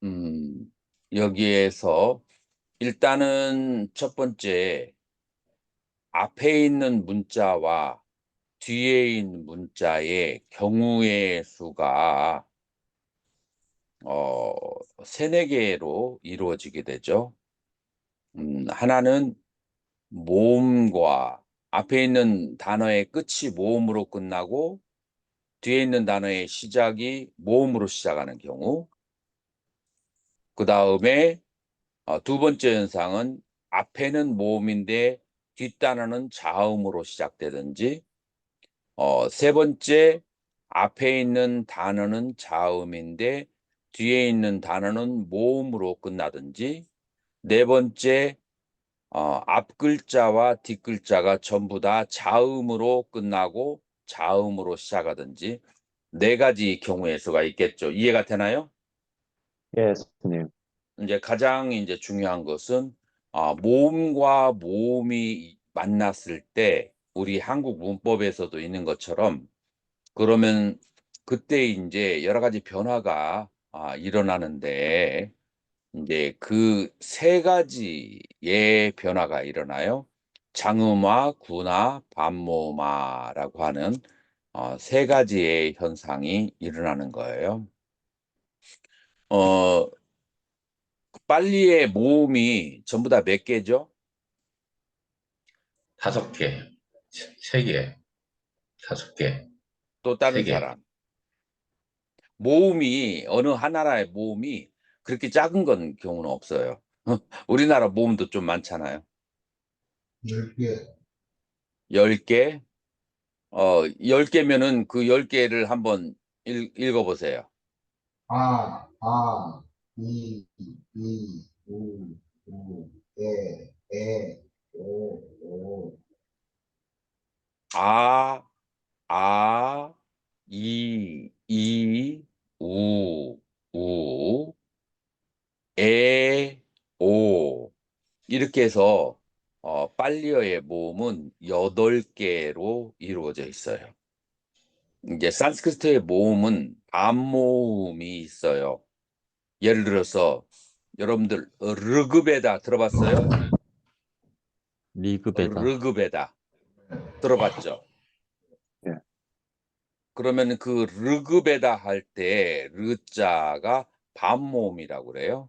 음, 여기에서 일단은 첫 번째 앞에 있는 문자와 뒤에 있는 문자의 경우의 수가 어 3-4 개로 이루어지게 되죠. 하나는 모음과 앞에 있는 단어의 끝이 모음으로 끝나고 뒤에 있는 단어의 시작이 모음으로 시작하는 경우. 그다음에 두 번째 현상은 앞에는 모음인데 뒷단어는 자음으로 시작되든지, 세 번째 앞에 있는 단어는 자음인데 뒤에 있는 단어는 모음으로 끝나든지, 네 번째 앞 글자와 뒷 글자가 전부 다 자음으로 끝나고 자음으로 시작하든지, 네 가지 경우의 수가 있겠죠. 이해가 되나요? 예, 스님. 이제 가장 이제 중요한 것은 모음과 모음이 만났을 때 우리 한국 문법에서도 있는 것처럼, 그러면 그때 인제 여러 가지 변화가 일어나는데, 인제 그 세 가지의 변화가 일어나요. 장음화, 군화, 반모음화라고 하는 세 가지의 현상이 일어나는 거예요. 어 빨리의 모음이 전부 다 몇 개죠? 5개, 3개, 5개, 또 다른 3개. 사람. 모음이 어느 하나의 모음이 그렇게 작은 건 경우는 없어요. 우리나라 모음도 좀 많잖아요. 10개. 10 개? 10 개면은 그 10 개를 한번 읽어 보세요. 아, 아, 이, 우, 에, 오. 아, 아, 이, 우, 우, 에, 오. 이렇게 해서 빨리어의 모음은 8 개로 이루어져 있어요. 이제 산스크리트의 모음은 반모음이 있어요. 예를 들어서 여러분들 르그베다 들어봤어요? 리그베다. 르그베다 들어봤죠? 예. 그러면 그 르그베다 할 때 르자가 반모음이라고 그래요.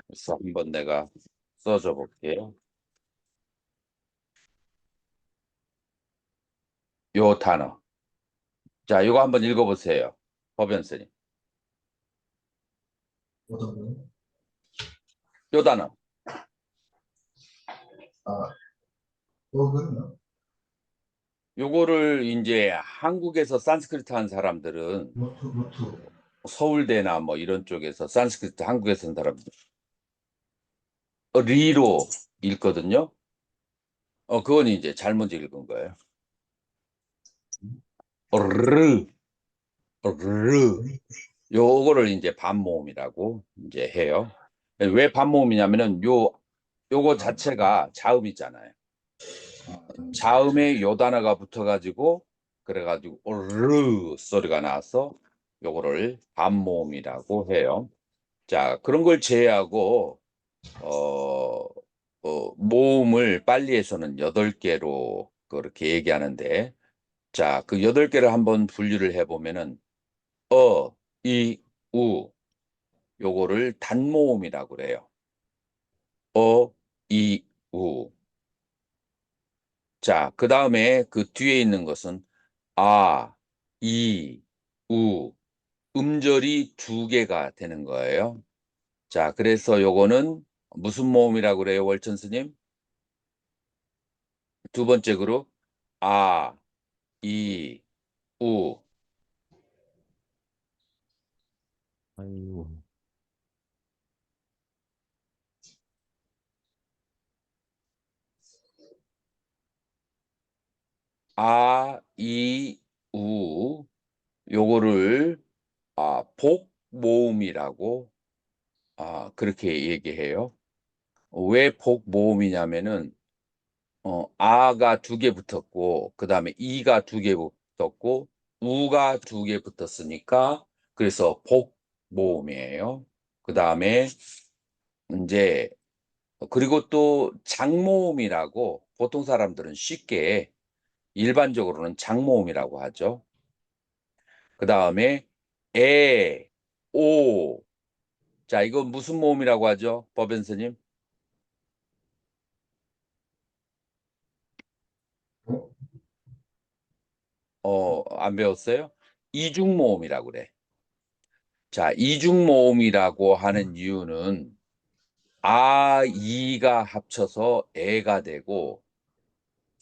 그래서 한번 내가 써줘 볼게요. 요 단어. 자, 요거 한번 읽어 보세요. 법연 스님. 어떤 거? 요 단어. 아, 그거는요? 요거를 인제 한국에서 산스크리트 한 사람들은 노트. 서울대나 뭐 이런 쪽에서 산스크리트 한국에서 한 사람들 리로 읽거든요. 그건 이제 잘못 읽은 거예요. 르, 르. 요거를 인제 반모음이라고 인제 해요. 왜 반모음이냐면은 요거 자체가 자음이잖아요. 자음에 요 단어가 붙어 가지고 그래 가지고 르 소리가 나서 요거를 반모음이라고 해요. 자, 그런 걸 제외하고 어 모음을 빨리에서는 8 개로 그렇게 얘기하는데, 자, 그 8 개를 한번 분류를 해 보면은 이, 우 요거를 단모음이라고 그래요. 이, 우. 자, 그다음에 그 뒤에 있는 것은 아, 이, 우. 음절이 2 개가 되는 거예요. 자, 그래서 요거는 무슨 모음이라고 그래요, 월천 스님? 두 번째 그룹 아, 이, 우. 아이고. 아, 이, 우. 요거를 복모음이라고 그렇게 얘기해요. 왜 복모음이냐면은 아가 2개 붙었고 그다음에 이가 2개 붙었고 우가 2개 붙었으니까, 그래서 모음이에요. 그 다음에 이제 그리고 또 장모음이라고 보통 사람들은 쉽게 일반적으로는 장모음이라고 하죠. 그 다음에 에, 오. 자, 이건 무슨 모음이라고 하죠? 법연스님? 안 배웠어요? 이중모음이라고 그래. 자, 이중모음이라고 하는 이유는 아, 이가 합쳐서 애가 되고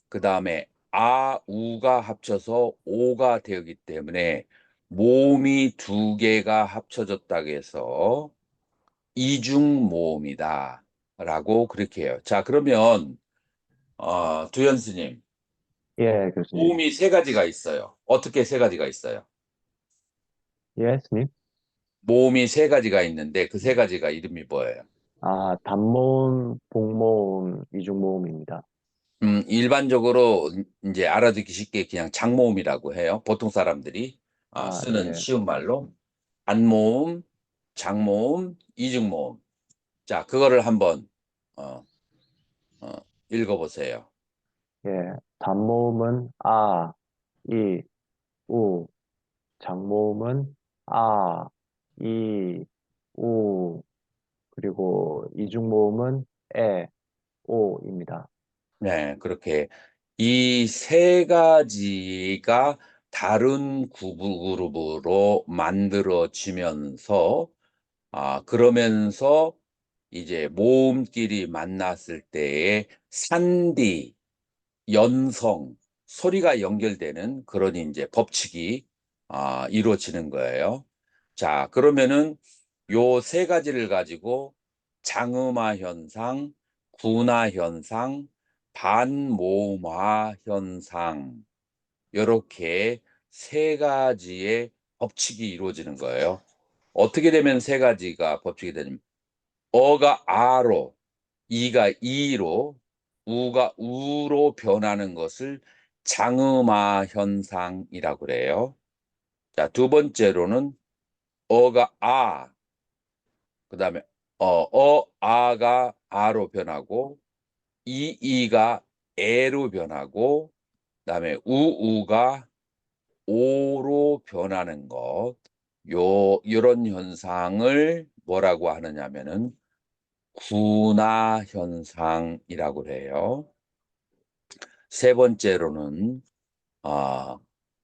그 다음에 아, 우가 합쳐서 오가 되기 때문에 모음이 두 개가 합쳐졌다고 해서 이중모음이다 라고 그렇게 해요. 자, 그러면 두현스님, 예, 교수님. 모음이 세 가지가 있어요. 어떻게 세 가지가 있어요? 예, 스님. 모음이 세 가지가 있는데 그 세 가지가 이름이 뭐예요? 아, 단모음, 복모음, 이중모음입니다. 일반적으로 이제 알아듣기 쉽게 그냥 장모음이라고 해요. 보통 사람들이 아, 쓰는 예, 쉬운 말로 단모음, 장모음, 이중모음. 자, 그거를 한번 어, 어, 읽어보세요. 예. 단모음은 아, 이, 우. 장모음은 아, 이, 우. 그리고 이중모음은 에, 오입니다. 네, 그렇게 이 세 가지가 다른 그룹으로 만들어지면서 그러면서 이제 모음끼리 만났을 때의 산디, 연성, 소리가 연결되는 그런 이제 법칙이 이루어지는 거예요. 자, 그러면은 요 세 가지를 가지고 장음화 현상, 군화 현상, 반모음화 현상, 요렇게 세 가지의 법칙이 이루어지는 거예요. 어떻게 되면 세 가지가 법칙이 되냐면 어가 아로, 이가 이로, 우가 우로 변하는 것을 장음화 현상이라고 그래요. 자, 두 번째로는 어가 아, 그다음에 아가 아로 변하고 이가 에로 변하고 그다음에 우가 오로 변하는 것. 요런 현상을 뭐라고 하느냐면은 군화 현상이라고 그래요. 세 번째로는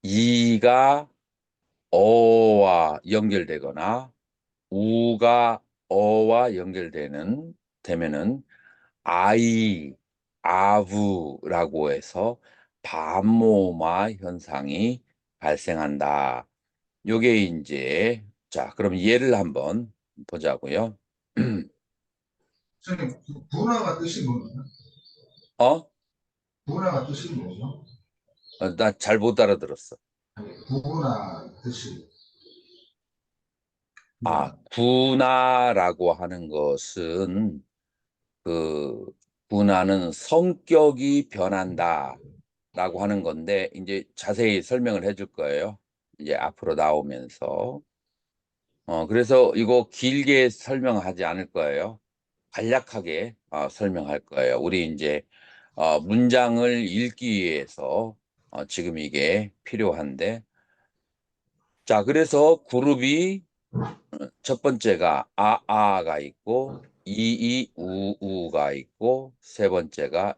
이가 어와 연결되거나 우가 어와 되면은 아이, 아부라고 해서 반모음화 현상이 발생한다. 요게 이제 자, 그럼 예를 한번 보자고요. 선생님, 분화가 뜻이 뭐예요? 어? 분화가 뜻이 뭐죠? 나 잘 못 알아들었어. 아니, 분화 뜻이 뭐예요? 군화라고 하는 것은 그 군화는 성격이 변한다라고 하는 건데 이제 자세히 설명을 해줄 거예요. 이제 앞으로 나오면서. 그래서 이거 길게 설명하지 않을 거예요. 간략하게 설명할 거예요. 우리 이제 문장을 읽기 위해서 지금 이게 필요한데 자, 그래서 그룹이 첫 번째가 아가 있고 우가 있고 세 번째가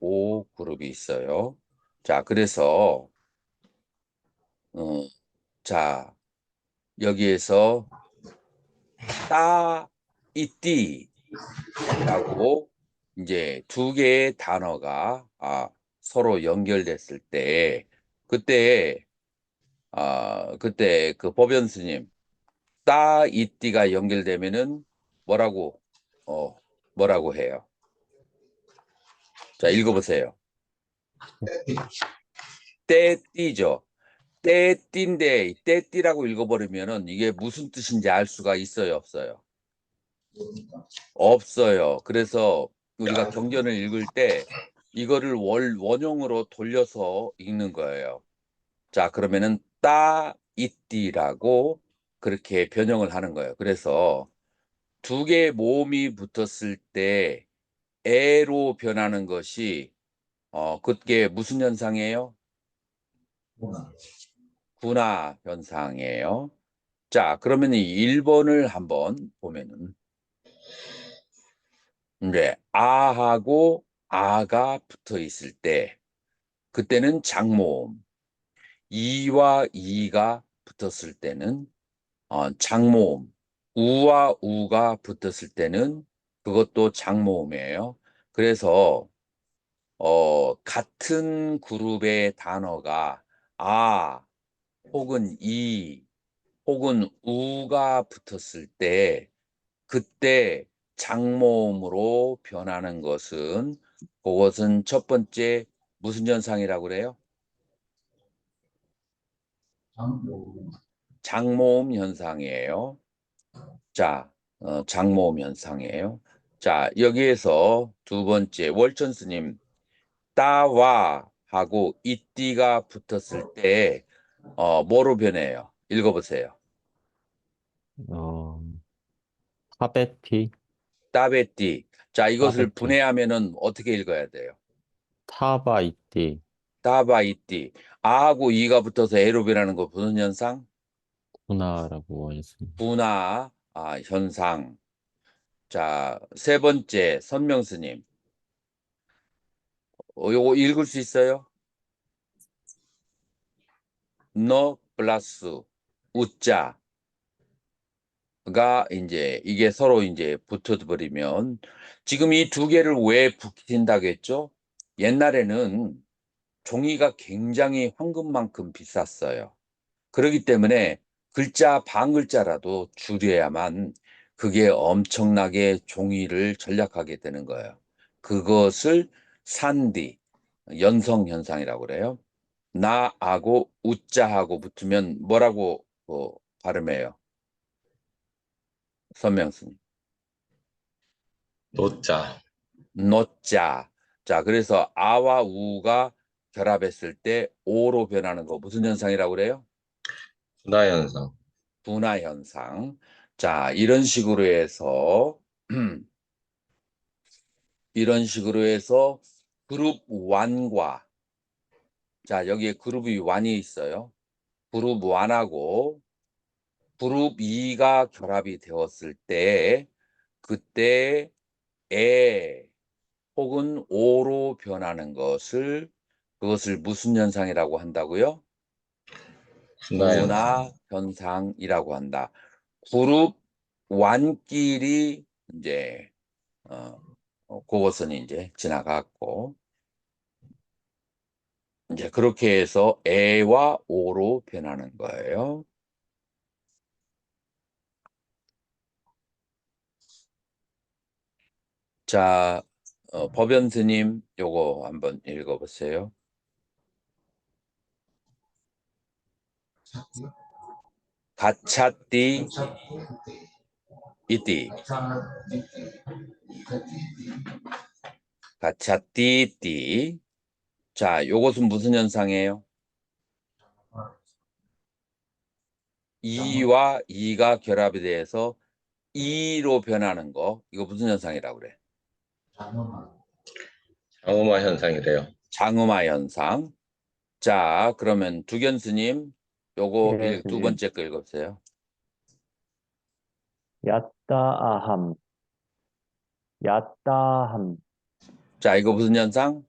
오 그룹이 있어요. 자, 그래서 자, 여기에서 따 이띠라고 이제 두 개의 단어가 서로 연결됐을 때 그때 그때 그 법연 스님 따 이띠가 연결되면은 뭐라고 어 뭐라고 해요? 자, 읽어보세요. 떼띠죠. 떼띠인데 떼띠라고 읽어버리면은 이게 무슨 뜻인지 알 수가 있어요, 없어요? 없어요. 그래서 우리가 경전을 읽을 때 이거를 원형으로 돌려서 읽는 거예요. 자, 그러면은 따 이띠라고 그렇게 변형을 하는 거예요. 그래서 두 개의 모음이 붙었을 때 에로 변하는 것이 그게 무슨 현상이에요? 문화. 분화 현상이에요. 자, 그러면 이 1번을 한번 보면은 이제 아하고 아가 붙어 있을 때 그때는 장모음, 이와 이가 붙었을 때는 장모음, 우와 우가 붙었을 때는 그것도 장모음이에요. 그래서 같은 그룹의 단어가 아 혹은 이 혹은 우가 붙었을 때 그때 장모음으로 변하는 것은 그것은 첫 번째 무슨 현상이라고 그래요? 장모. 장모음 현상이에요. 자, 장모음 현상이에요. 자, 여기에서 두 번째 월천 스님 따와 하고 이띠가 붙었을 때 뭐로 변해요? 읽어보세요. 어, 타베티, 따베띠. 자, 이것을 타베티, 분해하면은 어떻게 읽어야 돼요? 타바이띠, 따바이띠. 아하고 이가 붙어서 에로 변하는 거 무슨 현상? 구나라고 했습니다. 분화 현상. 자, 세 번째 선명스님. 요거 읽을 수 있어요? 너 플러스 우자. 가 이제 이게 서로 이제 붙어버리면 지금 이 두 개를 왜 붙인다고 했죠? 옛날에는 종이가 굉장히 황금만큼 비쌌어요. 그렇기 때문에 글자 반 글자라도 줄여야만 그게 엄청나게 종이를 절약하게 되는 거예요. 그것을 산디, 연성 현상이라고 그래요. 나하고 우자하고 붙으면 뭐라고 발음해요? 선명스님. 노자, 노자. 자, 그래서 아와 우가 결합했을 때 오로 변하는 거 무슨 현상이라고 그래요? 분화 현상. 분화 현상. 자, 이런 식으로 해서 이런 식으로 해서 그룹 1과 자, 여기에 그룹이 1이 있어요. 그룹 1하고 그룹 2가 결합이 되었을 때 그때 에 혹은 오로 변하는 것을 그것을 무슨 현상이라고 한다고요? 분화 현상. 분화 현상이라고 한다. 그룹 완끼리 이제 그것은 이제 지나갔고 이제 그렇게 해서 에와 오로 변하는 거예요. 자, 법연 스님 요거 한번 읽어보세요. 찾고요. 가차띠 찾고 이띠 찾기 찾기 가차띠띠. 자, 요것은 무슨 현상이에요? 이와 이가 결합이 돼서 이로 변하는 거. 이거 무슨 현상이라고 그래? 장엄한 장음화 현상이래요. 장음화 현상. 자, 그러면 두견 스님 요거 예, 두 스님. 번째 거 읽어보세요. 야따아함, 야따함. 자, 이거 무슨 현상?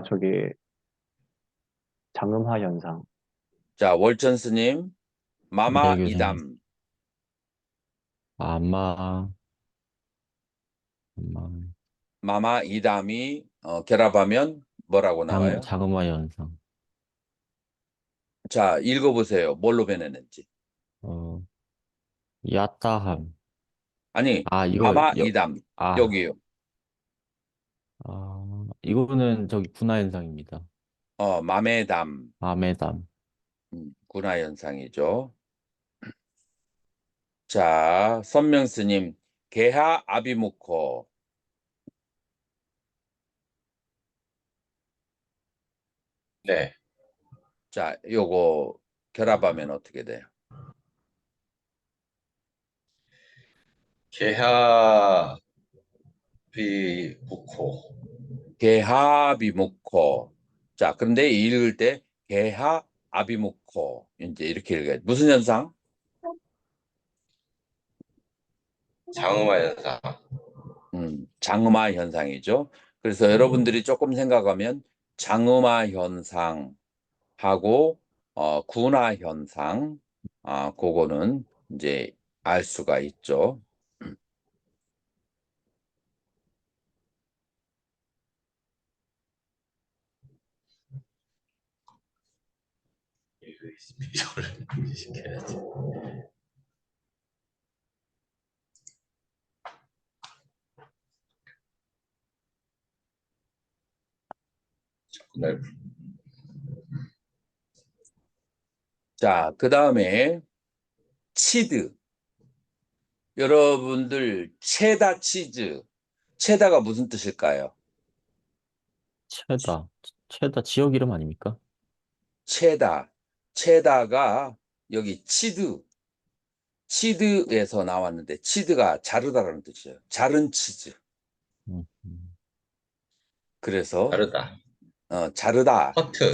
저기, 장음화 현상. 자, 월천 스님 마마 네, 교수님. 이담. 아마, 아마, 마마 이담이 결합하면 뭐라고 나와요? 자그마 현상. 자, 읽어보세요. 뭘로 변했는지. 어, 야따함. 아니, 아, 마마 이담. 아, 여기요. 이거는 저기 분화 현상입니다. 마메담. 아메담. 군화 현상이죠. 자, 선명 스님 개하 아비무코. 네. 자, 요거 결합하면 어떻게 돼요? 개하비무코. 개하비무코. 자, 그런데 읽을 때 개하아비무코. 이제 이렇게 읽어요. 무슨 현상? 장음화 현상. 장음화 현상이죠. 그래서 여러분들이 조금 생각하면 장음화 현상하고 군화 현상, 그거는 이제 알 수가 있죠. 이걸 인지시켜야지. 자꾸 날 자, 그 다음에 치드. 여러분들 체다 치즈. 체다가 무슨 뜻일까요? 체다. 체다 지역 이름 아닙니까? 체다. 체다가 여기 치드에서 나왔는데 치드가 자르다라는 뜻이에요. 자른 치즈. 음, 음. 그래서 다르다. 자르다. 커트.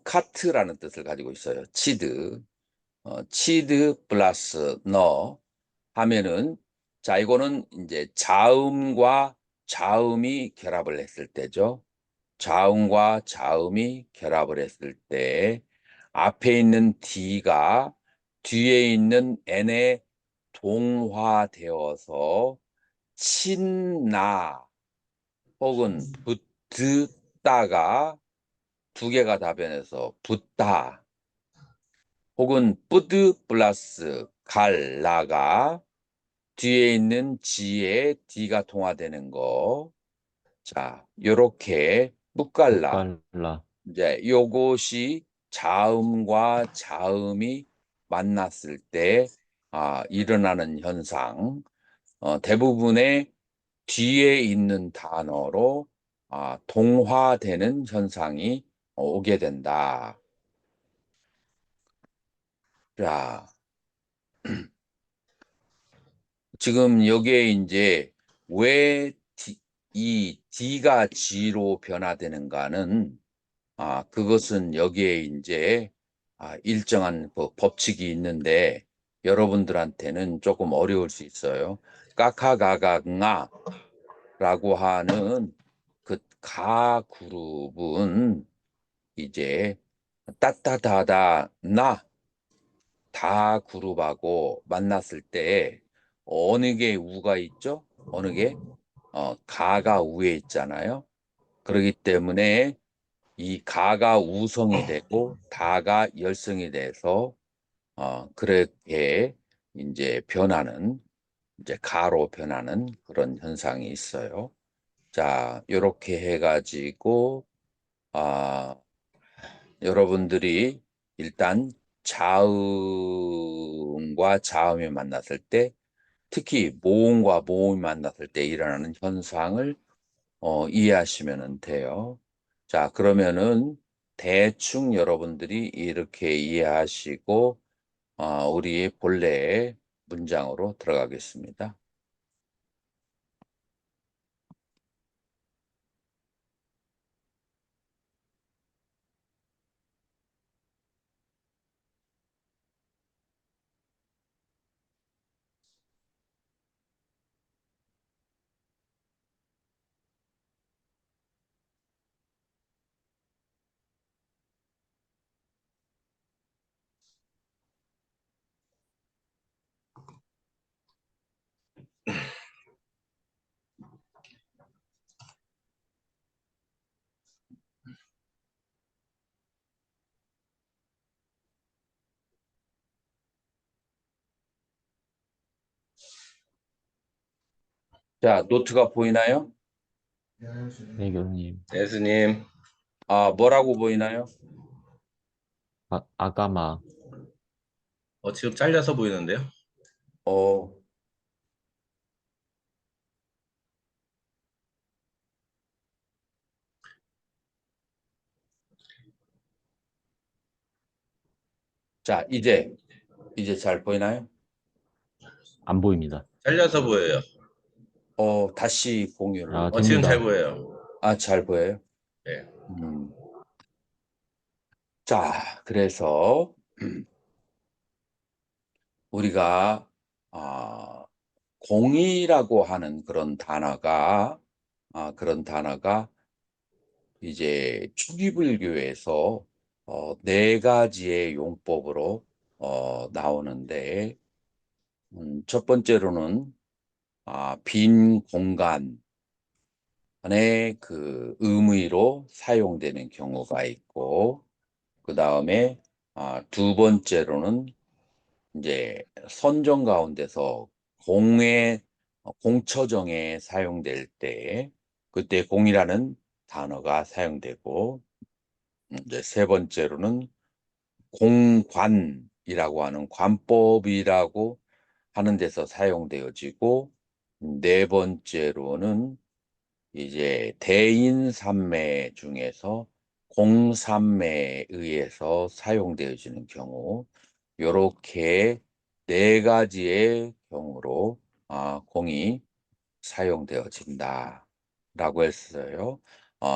카트라는 뜻을 가지고 있어요. 치드. 치드 플러스 너 하면은 자, 이거는 이제 자음과 자음이 결합을 했을 때죠. 자음과 자음이 결합을 했을 때 앞에 있는 D가 뒤에 있는 N에 동화되어서 친나 혹은 붙다가 두 개가 답변해서 붙다 혹은 뿌드 플러스 갈라가 뒤에 있는 G에 D가 통화되는 거. 자, 요렇게 묵갈라. 묵갈라. 이제 요것이 자음과 자음이 만났을 때 일어나는 현상. 대부분의 뒤에 있는 단어로 동화되는 현상이 오게 된다. 자, 지금 여기에 이제 왜 이 D가 G로 변화되는가는 그것은 여기에 이제 일정한 법칙이 있는데 여러분들한테는 조금 어려울 수 있어요. 까카가가응아라고 하는 그 가 그룹은 이제 따따다다 나 다 그룹하고 만났을 때 어느 게 우가 있죠? 어느 게 가가 우에 있잖아요. 그렇기 때문에 이 가가 우성이 되고 다가 열성이 돼서 그렇게 이제 변하는 이제 가로 변하는 그런 현상이 있어요. 자, 요렇게 해가지고 여러분들이 일단 자음과 자음이 만났을 때 특히 모음과 모음이 만났을 때 일어나는 현상을 이해하시면 돼요. 자, 그러면은 대충 여러분들이 이렇게 이해하시고 우리 본래 문장으로 들어가겠습니다. 자, 노트가 보이나요? 네, 교수님. 예수님. 뭐라고 보이나요? 아가마. 지금 잘려서 보이는데요? 어, 자, 이제 잘 보이나요? 안 보입니다. 잘려서 보여요. 다시 공유를. 아, 지금 잘 됩니다. 보여요. 잘 보여요? 네. 음. 자, 그래서 우리가 공이라고 하는 그런 단어가 이제 초기불교에서 네 가지의 용법으로 나오는데, 첫 번째로는 빈 공간의 그 의미로 사용되는 경우가 있고, 그 다음에 두 번째로는 이제 선정 가운데서 공처정에 사용될 때 그때 공이라는 단어가 사용되고, 이제 세 번째로는 공관이라고 하는 관법이라고 하는 데서 사용되어지고, 네 번째로는 이제 대인산매 중에서 공산매에 의해서 사용되어지는 경우, 요렇게 네 가지의 경우로 공이 사용되어진다라고 했어요.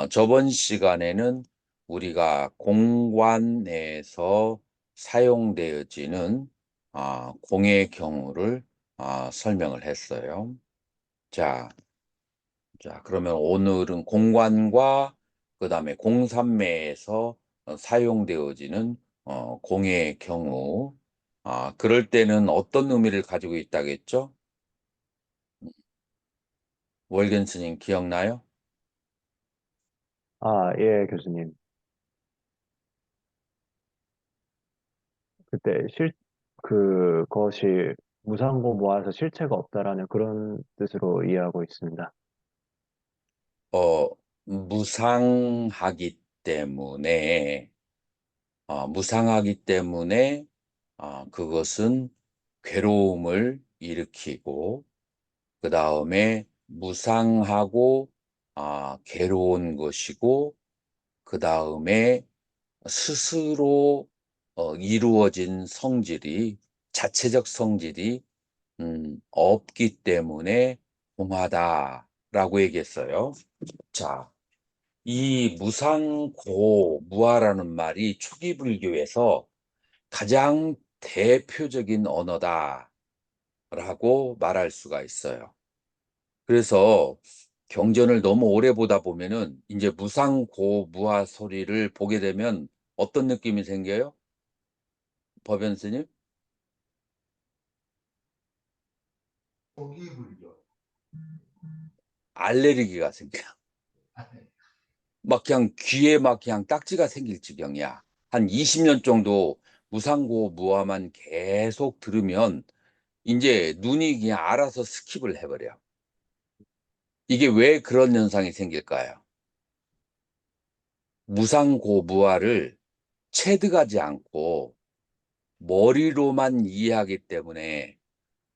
저번 시간에는 우리가 공관에서 사용되어지는 공의 경우를 설명을 했어요. 자, 그러면 오늘은 공관과 그다음에 공산매에서 사용되어지는 공의 경우, 그럴 때는 어떤 의미를 가지고 있다겠죠? 월견 스님 기억나요? 예, 교수님. 그때 그것이 무상고 모아서 실체가 없다라는 그런 뜻으로 이해하고 있습니다. 어, 무상하기 때문에, 무상하기 때문에, 그것은 괴로움을 일으키고, 그 다음에 무상하고, 괴로운 것이고, 그 다음에 스스로 이루어진 자체적 성질이 없기 때문에 공하다라고 얘기했어요. 자, 이 무상고무아라는 말이 초기 불교에서 가장 대표적인 언어다라고 말할 수가 있어요. 그래서 경전을 너무 오래 보다 보면은 이제 무상고무아 소리를 보게 되면 어떤 느낌이 생겨요? 법연 스님? 초기불교. 알레르기가 생겨. 막 그냥 귀에 막 그냥 딱지가 생길 지경이야. 한 20년 정도 무상고무아만 계속 들으면 이제 눈이 그냥 알아서 스킵을 해버려. 이게 왜 그런 현상이 생길까요? 무상고무아를 체득하지 않고 머리로만 이해하기 때문에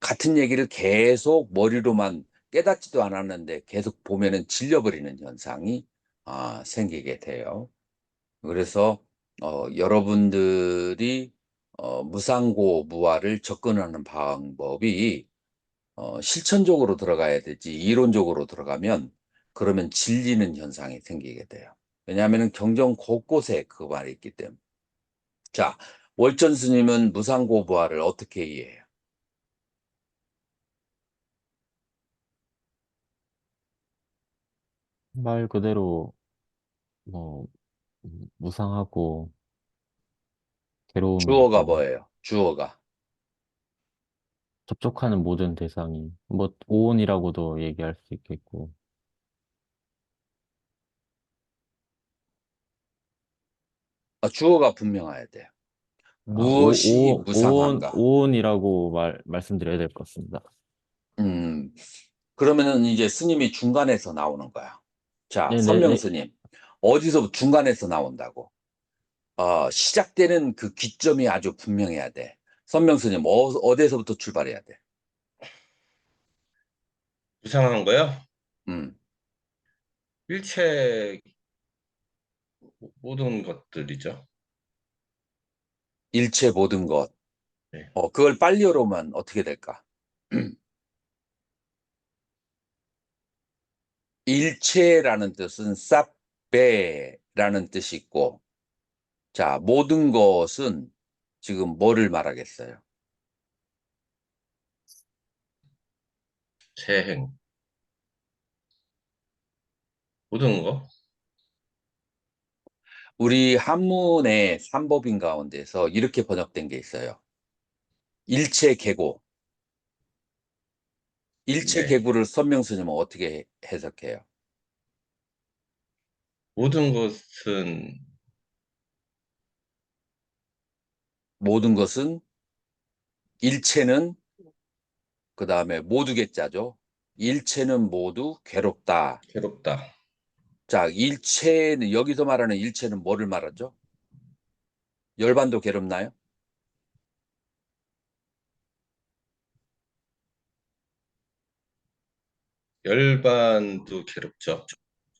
같은 얘기를 계속 머리로만 깨닫지도 않았는데 계속 보면은 질려버리는 현상이 생기게 돼요. 그래서 여러분들이 무상고무아를 접근하는 방법이 실천적으로 들어가야 되지 이론적으로 들어가면 그러면 질리는 현상이 생기게 돼요. 왜냐하면 경전 곳곳에 그 말이 있기 때문에. 자, 월전 스님은 무상고무아를 어떻게 이해해요? 말 그대로 뭐 무상하고 괴로운 주어가 거고 뭐예요? 주어가. 접촉하는 모든 대상이 뭐 오온이라고도 얘기할 수 있겠고 주어가 분명해야 돼요. 무엇이 무상한가? 오온이라고 말씀드려야 될 것 같습니다. 음, 그러면은 이제 스님이 중간에서 나오는 거야. 자, 선명 네네네. 스님. 어디서 중간에서 나온다고? 시작되는 그 기점이 아주 분명해야 돼. 선명 스님, 어디서부터 출발해야 돼? 이상한 거요? 음, 일체 모든 것들이죠. 일체 모든 것. 네. 그걸 빨리 열으면 어떻게 될까? 일체라는 뜻은 쌉베라는 뜻이 있고, 자, 모든 것은 지금 뭐를 말하겠어요? 재행. 모든 거? 우리 한문의 삼법인 가운데서 이렇게 번역된 게 있어요. 일체계고. 네. 일체계구를 선명스님은 어떻게 해석해요? 모든 것은 모든 것은 일체는 그 다음에 모두 개자죠. 일체는 모두 괴롭다. 괴롭다. 자, 일체는 여기서 말하는 일체는 뭐를 말하죠? 열반도 괴롭나요? 열반도 괴롭죠.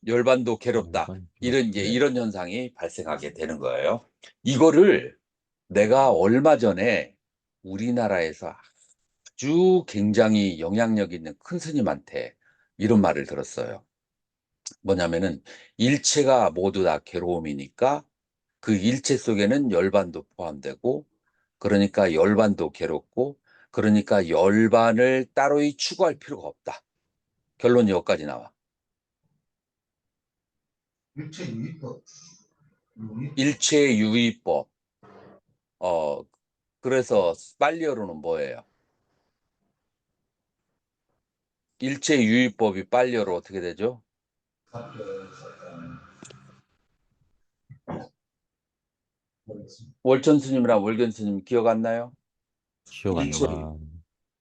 열반도 괴롭다. 열반 이런 이제 네. 이런 현상이 발생하게 되는 거예요. 이거를 내가 얼마 전에 우리나라에서 아주 굉장히 영향력 있는 큰 스님한테 이런 말을 들었어요. 뭐냐면은 일체가 모두 다 괴로움이니까 그 일체 속에는 열반도 포함되고, 그러니까 열반도 괴롭고, 그러니까 열반을 따로이 추구할 필요가 없다. 결론이 여기까지 나와. 일체 유의법. 일체유의법. 그래서 빨리어로는 뭐예요? 일체유의법이 빨리어로 어떻게 되죠? 월천 스님이랑 월견 스님 기억 안 나요? 기억 안 일체 나.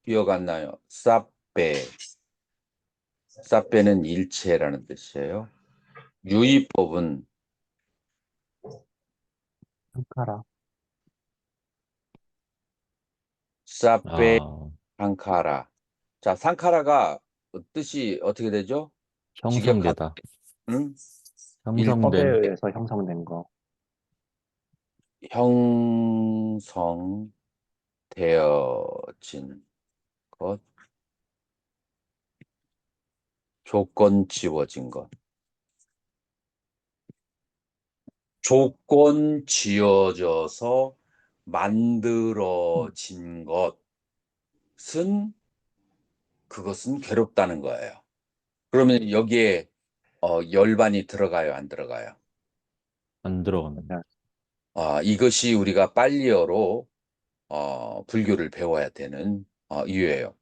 기억 안 나요? 쌉배. 쌉배는 일체라는 뜻이에요. 유의법은 상카라. 쌉배 아, 상카라. 자, 상카라가 뜻이 어떻게 되죠? 직역한, 형성되다. 응? 법에 형성된. 의해서 형성된 거. 형성되어진 것, 조건 지워진 것. 조건 지어져서 만들어진 것은 그것은 괴롭다는 거예요. 그러면 여기에 열반이 들어가요, 안 들어가요? 안 들어갑니다. 이것이 우리가 빨리어로 불교를 배워야 되는 이유예요.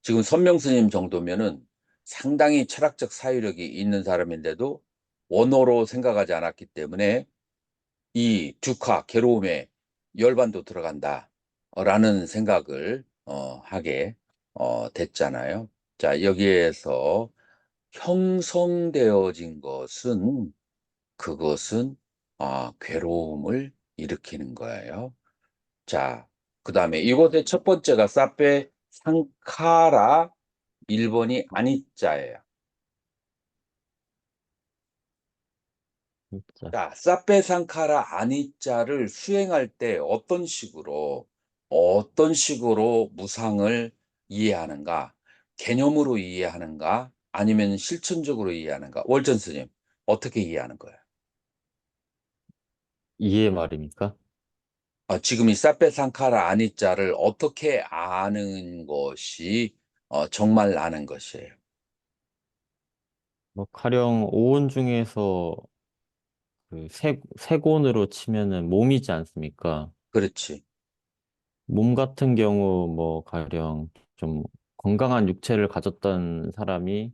지금 선명스님 정도면은 상당히 철학적 사유력이 있는 사람인데도 원어로 생각하지 않았기 때문에 이 듀카, 괴로움에 열반도 들어간다라는 생각을 하게 됐잖아요. 자, 여기에서 형성되어진 것은 그것은 괴로움을 일으키는 거예요. 자, 그 다음에 이곳의 첫 번째가 사페 상카라, 1번이 아니자예요. 진짜. 자, 사페 상카라 아니자를 수행할 때 어떤 식으로 무상을 이해하는가? 개념으로 이해하는가? 아니면 실천적으로 이해하는가? 월전 스님, 어떻게 이해하는 거예요? 이해 말입니까? 지금 이 사페 상카라 아니자를 어떻게 아는 것이 정말 아는 것이에요. 뭐 가령 오온 중에서 그 세곤으로 치면은 몸이지 않습니까? 그렇지. 몸 같은 경우 뭐 가령 좀 건강한 육체를 가졌던 사람이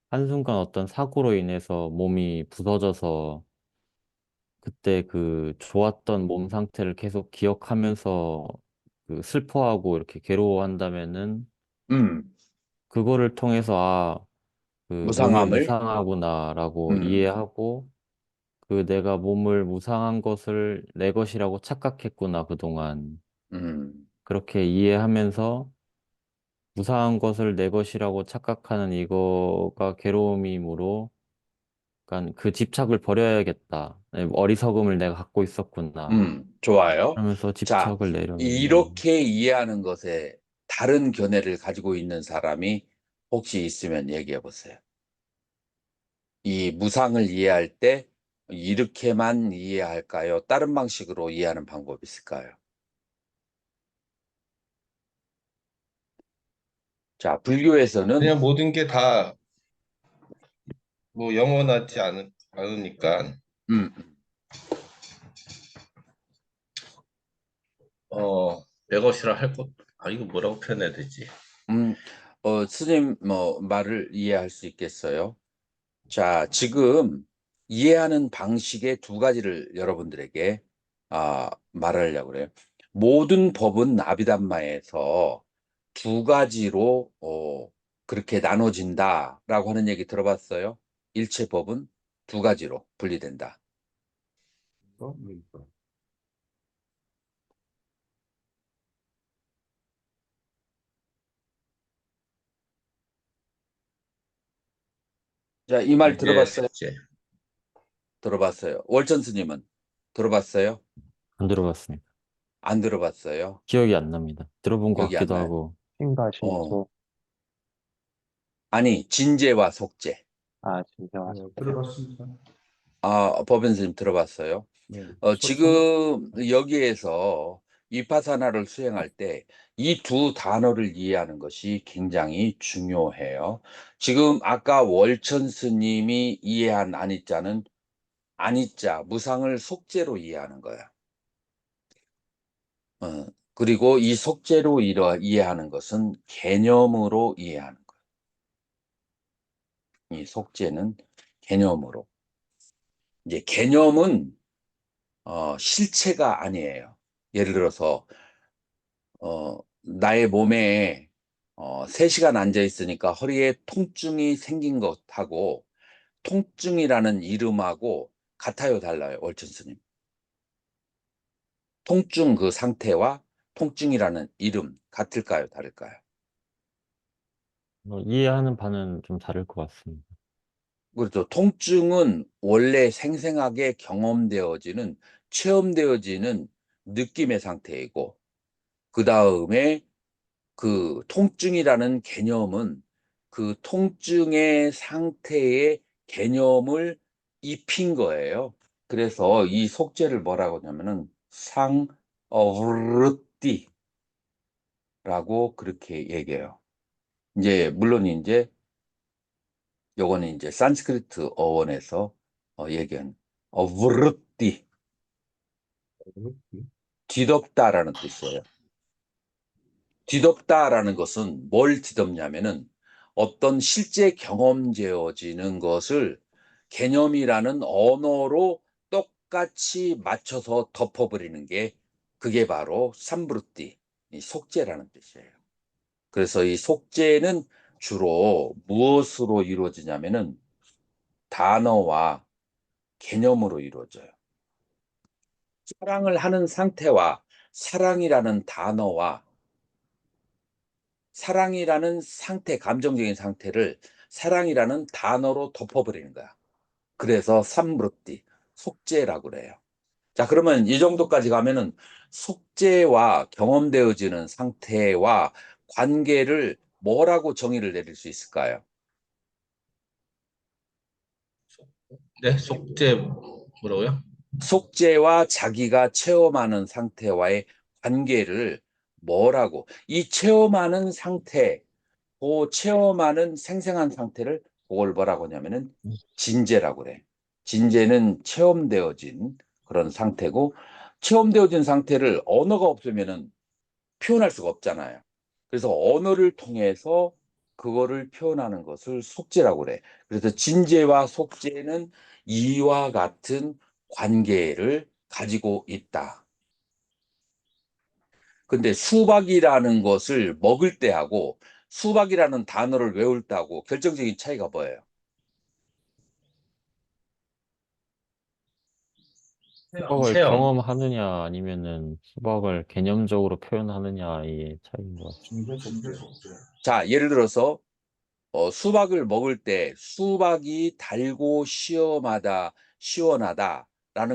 한순간 어떤 사고로 인해서 몸이 부서져서 그때 그 좋았던 몸 상태를 계속 기억하면서 그 슬퍼하고 이렇게 괴로워한다면은 음, 그거를 통해서 그 몸이 무상함을, 무상하구나라고 음, 이해하고 그 내가 몸을 무상한 것을 내 것이라고 착각했구나 그동안 음, 그렇게 이해하면서 무상한 것을 내 것이라고 착각하는 이거가 괴로움이므로 약간 그 집착을 버려야겠다. 어리석음을 내가 갖고 있었구나. 좋아요. 하면서 자, 집착을 내려놓는. 이렇게 이해하는 것에 다른 견해를 가지고 있는 사람이 혹시 있으면 얘기해 보세요. 이 무상을 이해할 때 이렇게만 이해할까요? 다른 방식으로 이해하는 방법이 있을까요? 자, 불교에서는 그냥 모든 게 다 뭐 영원하지 않으니까 음, 내 것이라 할 것, 이거 뭐라고 표현해야 되지? 스님 뭐 말을 이해할 수 있겠어요? 자, 지금 이해하는 방식의 두 가지를 여러분들에게 말하려고 그래요. 모든 법은 아비담마에서 두 가지로 그렇게 나눠진다라고 하는 얘기 들어봤어요? 일체 법은 두 가지로 분리된다. 자, 이 말 이제 들어봤어요? 숙제. 들어봤어요. 월천 스님은 들어봤어요? 안 들어봤습니다. 안 들어봤어요? 기억이 안 납니다. 들어본 것 기억이 안 같기도 나요? 하고. 신과 어, 신소. 아니, 진제와 속제. 진짜 네, 들어봤습니다. 법연 스님 들어봤어요? 네. 지금 여기에서 위파사나를 수행할 때 이 두 단어를 이해하는 것이 굉장히 중요해요. 지금 아까 월천 스님이 이해한 아니자는 아니자, 무상을 속죄로 이해하는 거야. 그리고 이 속죄로 이해하는 것은 개념으로 이해하는 거야. 이 속죄는 개념으로. 이제 개념은 실체가 아니에요. 예를 들어서 나의 몸에 3시간 앉아 있으니까 허리에 통증이 생긴 것하고 통증이라는 이름하고 같아요, 달라요, 월천 스님? 통증 그 상태와 통증이라는 이름 같을까요, 다를까요? 이해하는 바는 좀 다를 것 같습니다. 그렇죠. 통증은 원래 생생하게 경험되어지는, 체험되어지는 느낌의 상태이고, 그 다음에 그 통증이라는 개념은 그 통증의 상태의 개념을 입힌 거예요. 그래서 이 속죄를 뭐라고 하냐면은 상어르띠라고 그렇게 얘기해요. 이제 물론 이제 요거는 이제 산스크리트 어원에서 얘기한 브르띠, 뒤덮다라는 뜻이에요. 뒤덮다라는 것은 뭘 뒤덮냐면은 어떤 실제 경험되어지는 것을 개념이라는 언어로 똑같이 맞춰서 덮어버리는 게 그게 바로 삼브루띠, 이 속죄라는 뜻이에요. 그래서 이 속죄는 주로 무엇으로 이루어지냐면은 단어와 개념으로 이루어져요. 사랑을 하는 상태와 사랑이라는 단어와 사랑이라는 상태, 감정적인 상태를 사랑이라는 단어로 덮어버리는 거야. 그래서 삼브루띠, 속죄라고 그래요. 자, 그러면 이 정도까지 가면은 속죄와 경험되어지는 상태와 관계를 뭐라고 정의를 내릴 수 있을까요? 네, 속죄 뭐라고요? 속죄와 자기가 체험하는 상태와의 관계를 뭐라고, 이 체험하는 상태, 그 체험하는 생생한 상태를 그걸 뭐라고 하냐면은 진재라고 그래. 진재는 체험되어진 그런 상태고, 체험되어진 상태를 언어가 없으면은 표현할 수가 없잖아요. 그래서 언어를 통해서 그거를 표현하는 것을 속죄라고 그래. 그래서 진재와 속죄는 이와 같은 관계를 가지고 있다. 근데 수박이라는 것을 먹을 때 하고 수박이라는 단어를 외울 때하고 결정적인 차이가 뭐예요? 수박을 체험. 경험하느냐 아니면은 수박을 개념적으로 표현하느냐의 차이인 것 같아요. 진대 속죄. 자, 예를 들어서 수박을 먹을 때 수박이 달고 시원하다라는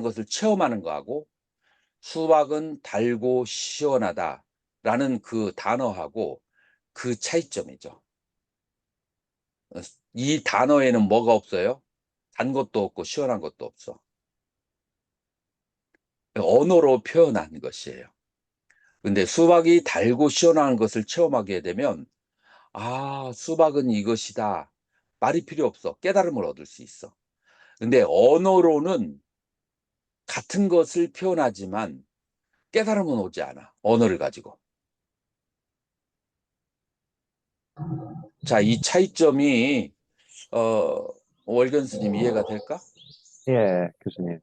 것을 체험하는 거하고 수박은 달고 시원하다라는 그 단어하고 그 차이점이죠. 이 단어에는 뭐가 없어요? 단 것도 없고 시원한 것도 없어. 언어로 표현한 것이에요. 근데 수박이 달고 시원한 것을 체험하게 되면 아, 수박은 이것이다. 말이 필요 없어. 깨달음을 얻을 수 있어. 근데 언어로는 같은 것을 표현하지만 깨달음은 오지 않아. 언어를 가지고. 자, 이 차이점이 월견 스님 이해가 될까? 예, 교수님.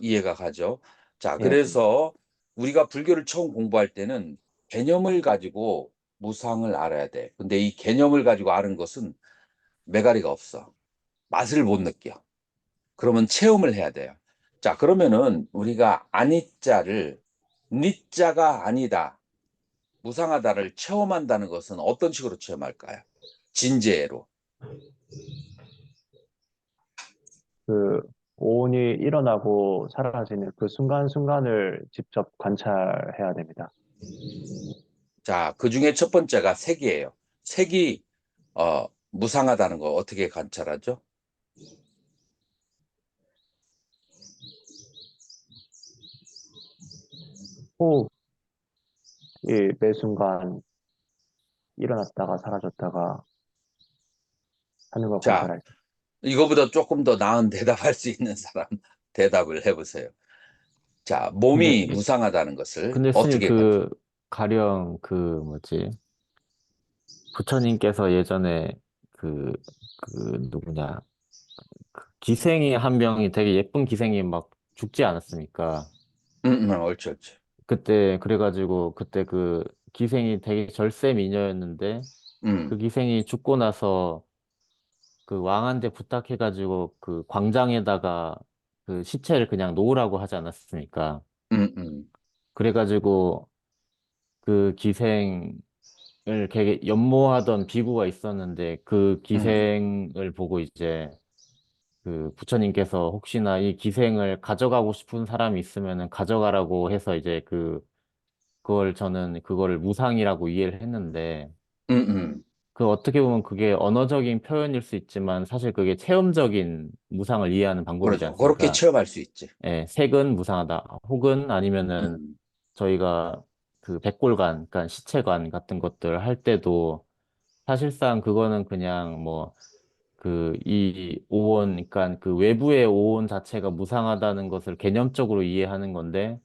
이해가 가죠. 자, 예, 그래서 우리가 불교를 처음 공부할 때는 개념을 가지고 무상을 알아야 돼. 근데 이 개념을 가지고 아는 것은 매가리가 없어. 맛을 못 느껴. 그러면 체험을 해야 돼요. 자, 그러면은 우리가 아니자를 니자가 아니다, 무상하다를 체험한다는 것은 어떤 식으로 체험할까요? 진재로. 그 오온이 일어나고 사라지는 그 순간순간을 직접 관찰해야 됩니다. 자, 그 중에 첫 번째가 색이에요. 색이 무상하다는 거 어떻게 관찰하죠? 호흡이 매 순간 일어났다가 사라졌다가 하는 걸 자, 관찰할 때. 이거보다 조금 더 나은 대답할 수 있는 사람 대답을 해보세요. 자, 근데 몸이 무상하다는 것을 근데 스님 어떻게 관찰? 그 가령 그 뭐지? 부처님께서 예전에 그 누구냐? 그 기생이 한 명이 되게 예쁜 기생이 막 죽지 않았습니까? 옳지, 옳지. 그때 그래가지고 그때 그 기생이 되게 절세 미녀였는데 그 음, 기생이 죽고 나서 그 왕한테 부탁해가지고 그 광장에다가 그 시체를 그냥 놓으라고 하지 않았습니까? 음, 음, 그래가지고 그 기생을 되게 연모하던 비구가 있었는데 그 음, 기생을 보고 이제 그 부처님께서 혹시나 이 기생을 가져가고 싶은 사람이 있으면은 가져가라고 해서 이제 그걸 저는 그거를 무상이라고 이해를 했는데 음, 음. 그 어떻게 보면 그게 언어적인 표현일 수 있지만 사실 그게 체험적인 무상을 이해하는 방법이지 그렇죠. 그렇게 않습니까? 체험할 수 있지. 예, 색은 무상하다. 혹은 아니면은 음, 저희가 그 백골관, 그러니까 시체관 같은 것들 할 때도 사실상 그거는 그냥 뭐 그 이 오온, 그러니까 그 외부의 오온 자체가 무상하다는 것을 개념적으로 이해하는 건데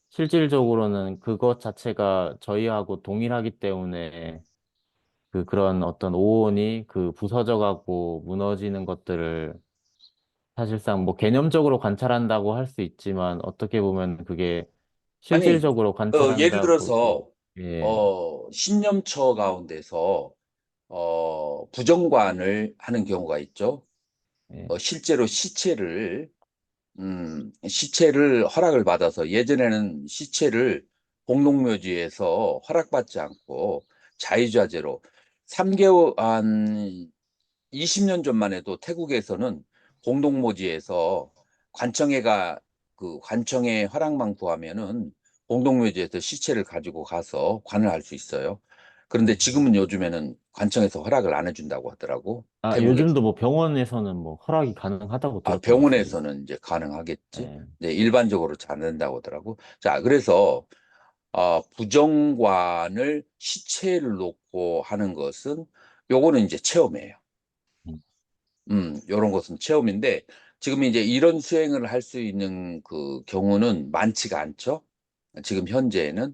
실질적으로는 그것 자체가 저희하고 동일하기 때문에 그런 어떤 오온이 그 부서져 가고 무너지는 것들을 사실상 뭐 개념적으로 관찰한다고 할 수 있지만 어떻게 보면 그게 아니, 실질적으로 예를 관찰한다고도 들어서, 예, 신념처 가운데서, 부정관을 하는 경우가 있죠. 예, 실제로 시체를 허락을 받아서 예전에는 시체를 공동묘지에서 허락받지 않고 자유자재로 3개월, 한 20년 전만 해도 태국에서는 공동묘지에서 관청회가 그 관청회 허락만 구하면은 공동묘지에서 시체를 가지고 가서 관을 할 수 있어요. 그런데 지금은 요즘에는 관청에서 허락을 안 해준다고 하더라고. 아, 태국에서. 요즘도 뭐 병원에서는 뭐 허락이 가능하다고 들었던데, 스님. 병원에서는 이제 가능하겠지. 예. 네, 일반적으로 잘 안 된다고 하더라고. 자, 그래서 부정관을 시체를 놓고 하는 것은 요거는 이제 체험이에요. 음. 요런 것은 체험인데 지금 이제 이런 수행을 할 수 있는 그 경우는 많지가 않죠. 지금 현재에는.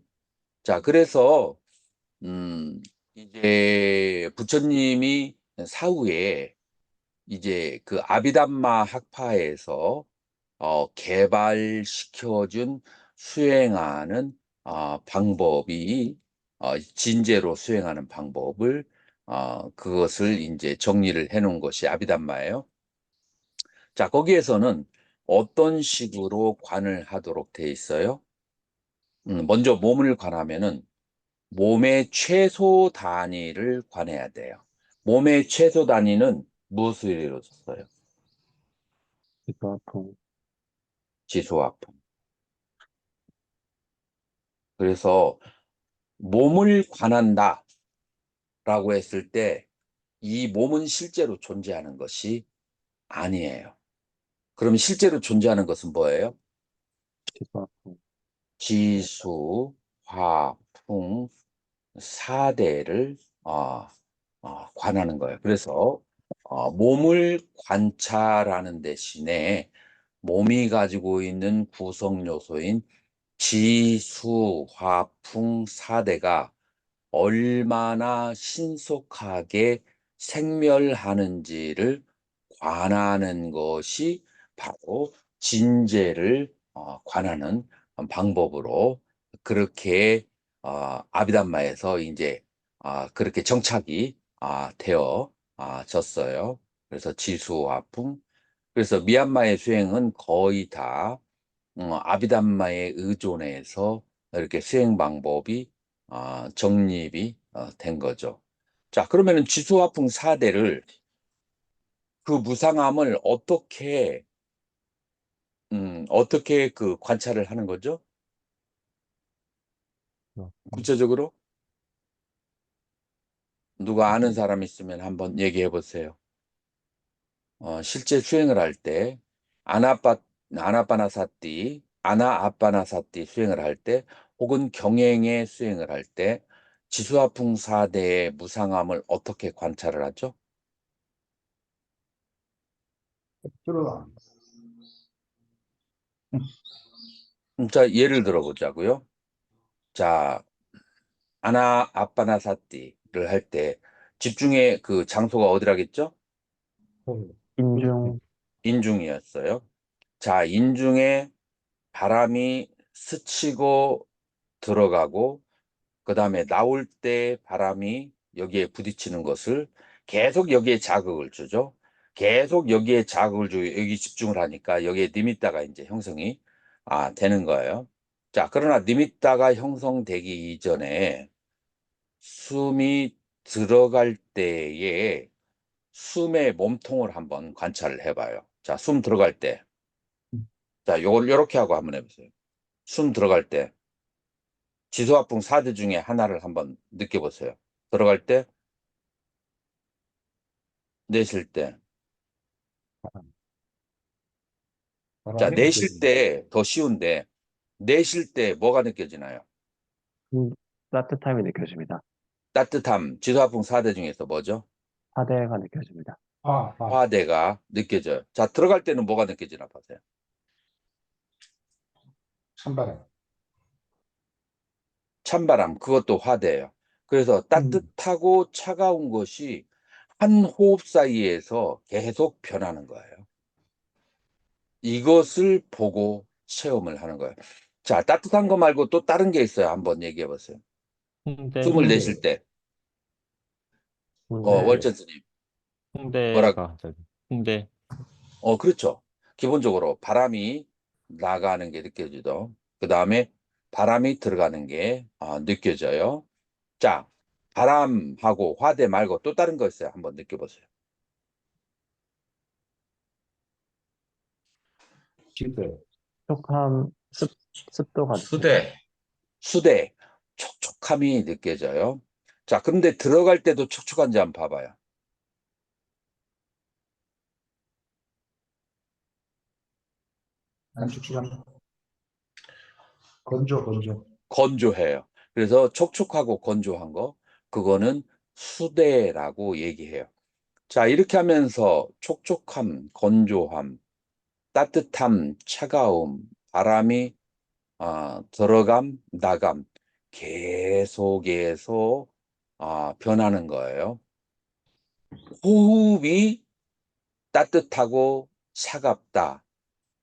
자, 그래서 이제 부처님이 사후에 이제 그 아비담마 학파에서 개발시켜준 수행하는 방법이 진제로 수행하는 방법을 그것을 이제 정리를 해 놓은 것이 아비담마예요. 자, 거기에서는 어떤 식으로 관을 하도록 돼 있어요? 먼저 몸을 관하면은 몸의 최소 단위를 관해야 돼요. 몸의 최소 단위는 무엇을 이루어졌어요? 기도아픔. 지수화품. 그래서 몸을 관한다라고 했을 때 이 몸은 실제로 존재하는 것이 아니에요. 그럼 실제로 존재하는 것은 뭐예요? 지수화풍. 지수, 화, 풍, 4대를 관하는 거예요. 그래서 몸을 관찰하는 대신에 몸이 가지고 있는 구성 요소인 지수, 화, 풍, 4대가 얼마나 신속하게 생멸하는지를 관하는 것이 바로 진제를 관하는 방법으로 그렇게 아비담마에서 이제 그렇게 정착이 되어졌어요. 그래서 지수화풍. 그래서 미얀마의 수행은 거의 다 아비담마에 의존해서 이렇게 수행 방법이 정립이 된 거죠. 자, 그러면은 지수화풍 4대를 그 무상함을 어떻게 그 관찰을 하는 거죠? 구체적으로 누가 아는 사람 있으면 한번 얘기해 보세요. 실제 수행을 할 때 아나아빠나사티 수행을 할 때 혹은 경행의 수행을 할 때 지수화풍 4대의 무상함을 어떻게 관찰을 하죠? 들어가. 자, 예를 들어 보자고요. 자, 아나아빠나사티를 할 때 집중의 그 장소가 어디라겠죠? 인중. 인중이었어요. 자, 인중에 바람이 스치고 들어가고 그다음에 나올 때 바람이 여기에 부딪히는 것을 계속 여기에 자극을 주죠. 계속 여기에 자극을 주고 여기 집중을 하니까 여기에 니미따가 이제 형성이 되는 거예요. 자, 그러나 니미따가 형성되기 이전에 숨이 들어갈 때에 숨의 몸통을 한번 관찰을 해봐요. 자, 숨 들어갈 때. 자, 요걸 요렇게 하고 한번 해보세요. 숨 들어갈 때 지수화풍 4대 중에 하나를 한번 느껴보세요. 들어갈 때, 내쉴 때. 자, 내쉴 때 더 쉬운데, 내쉴 때 뭐가 느껴지나요? 따뜻함이 느껴집니다. 따뜻함, 지수화풍 4대 중에서 뭐죠? 화대가 느껴집니다. 화대가 느껴져요. 자, 들어갈 때는 뭐가 느껴지나 보세요. 찬바람. 찬바람, 그것도 화대예요. 그래서 따뜻하고 차가운 것이 한 호흡 사이에서 계속 변하는 거예요. 이것을 보고 체험을 하는 거예요. 자, 따뜻한 거 말고 또 다른 게 있어요. 한번 얘기해 보세요. 홍대, 숨을 내쉴 때. 근데 월천 스님. 뭐라, 홍대가 저기, 홍대. 그렇죠. 기본적으로 바람이 나가는 게 느껴지죠. 그 다음에 바람이 들어가는 게 느껴져요. 자, 바람하고 화대 말고 또 다른 거 있어요. 한번 느껴보세요. 촉촉함, 습도가 느껴져요. 수대. 수대, 촉촉함이 느껴져요. 자, 그런데 들어갈 때도 촉촉한지 한번 봐봐요. 안 축축한. 건조. 건조해요. 그래서 촉촉하고 건조한 거, 그거는 수대라고 얘기해요. 자, 이렇게 하면서 촉촉함, 건조함, 따뜻함, 차가움, 바람이 들어감, 나감, 계속해서 변하는 거예요. 호흡이 따뜻하고 차갑다.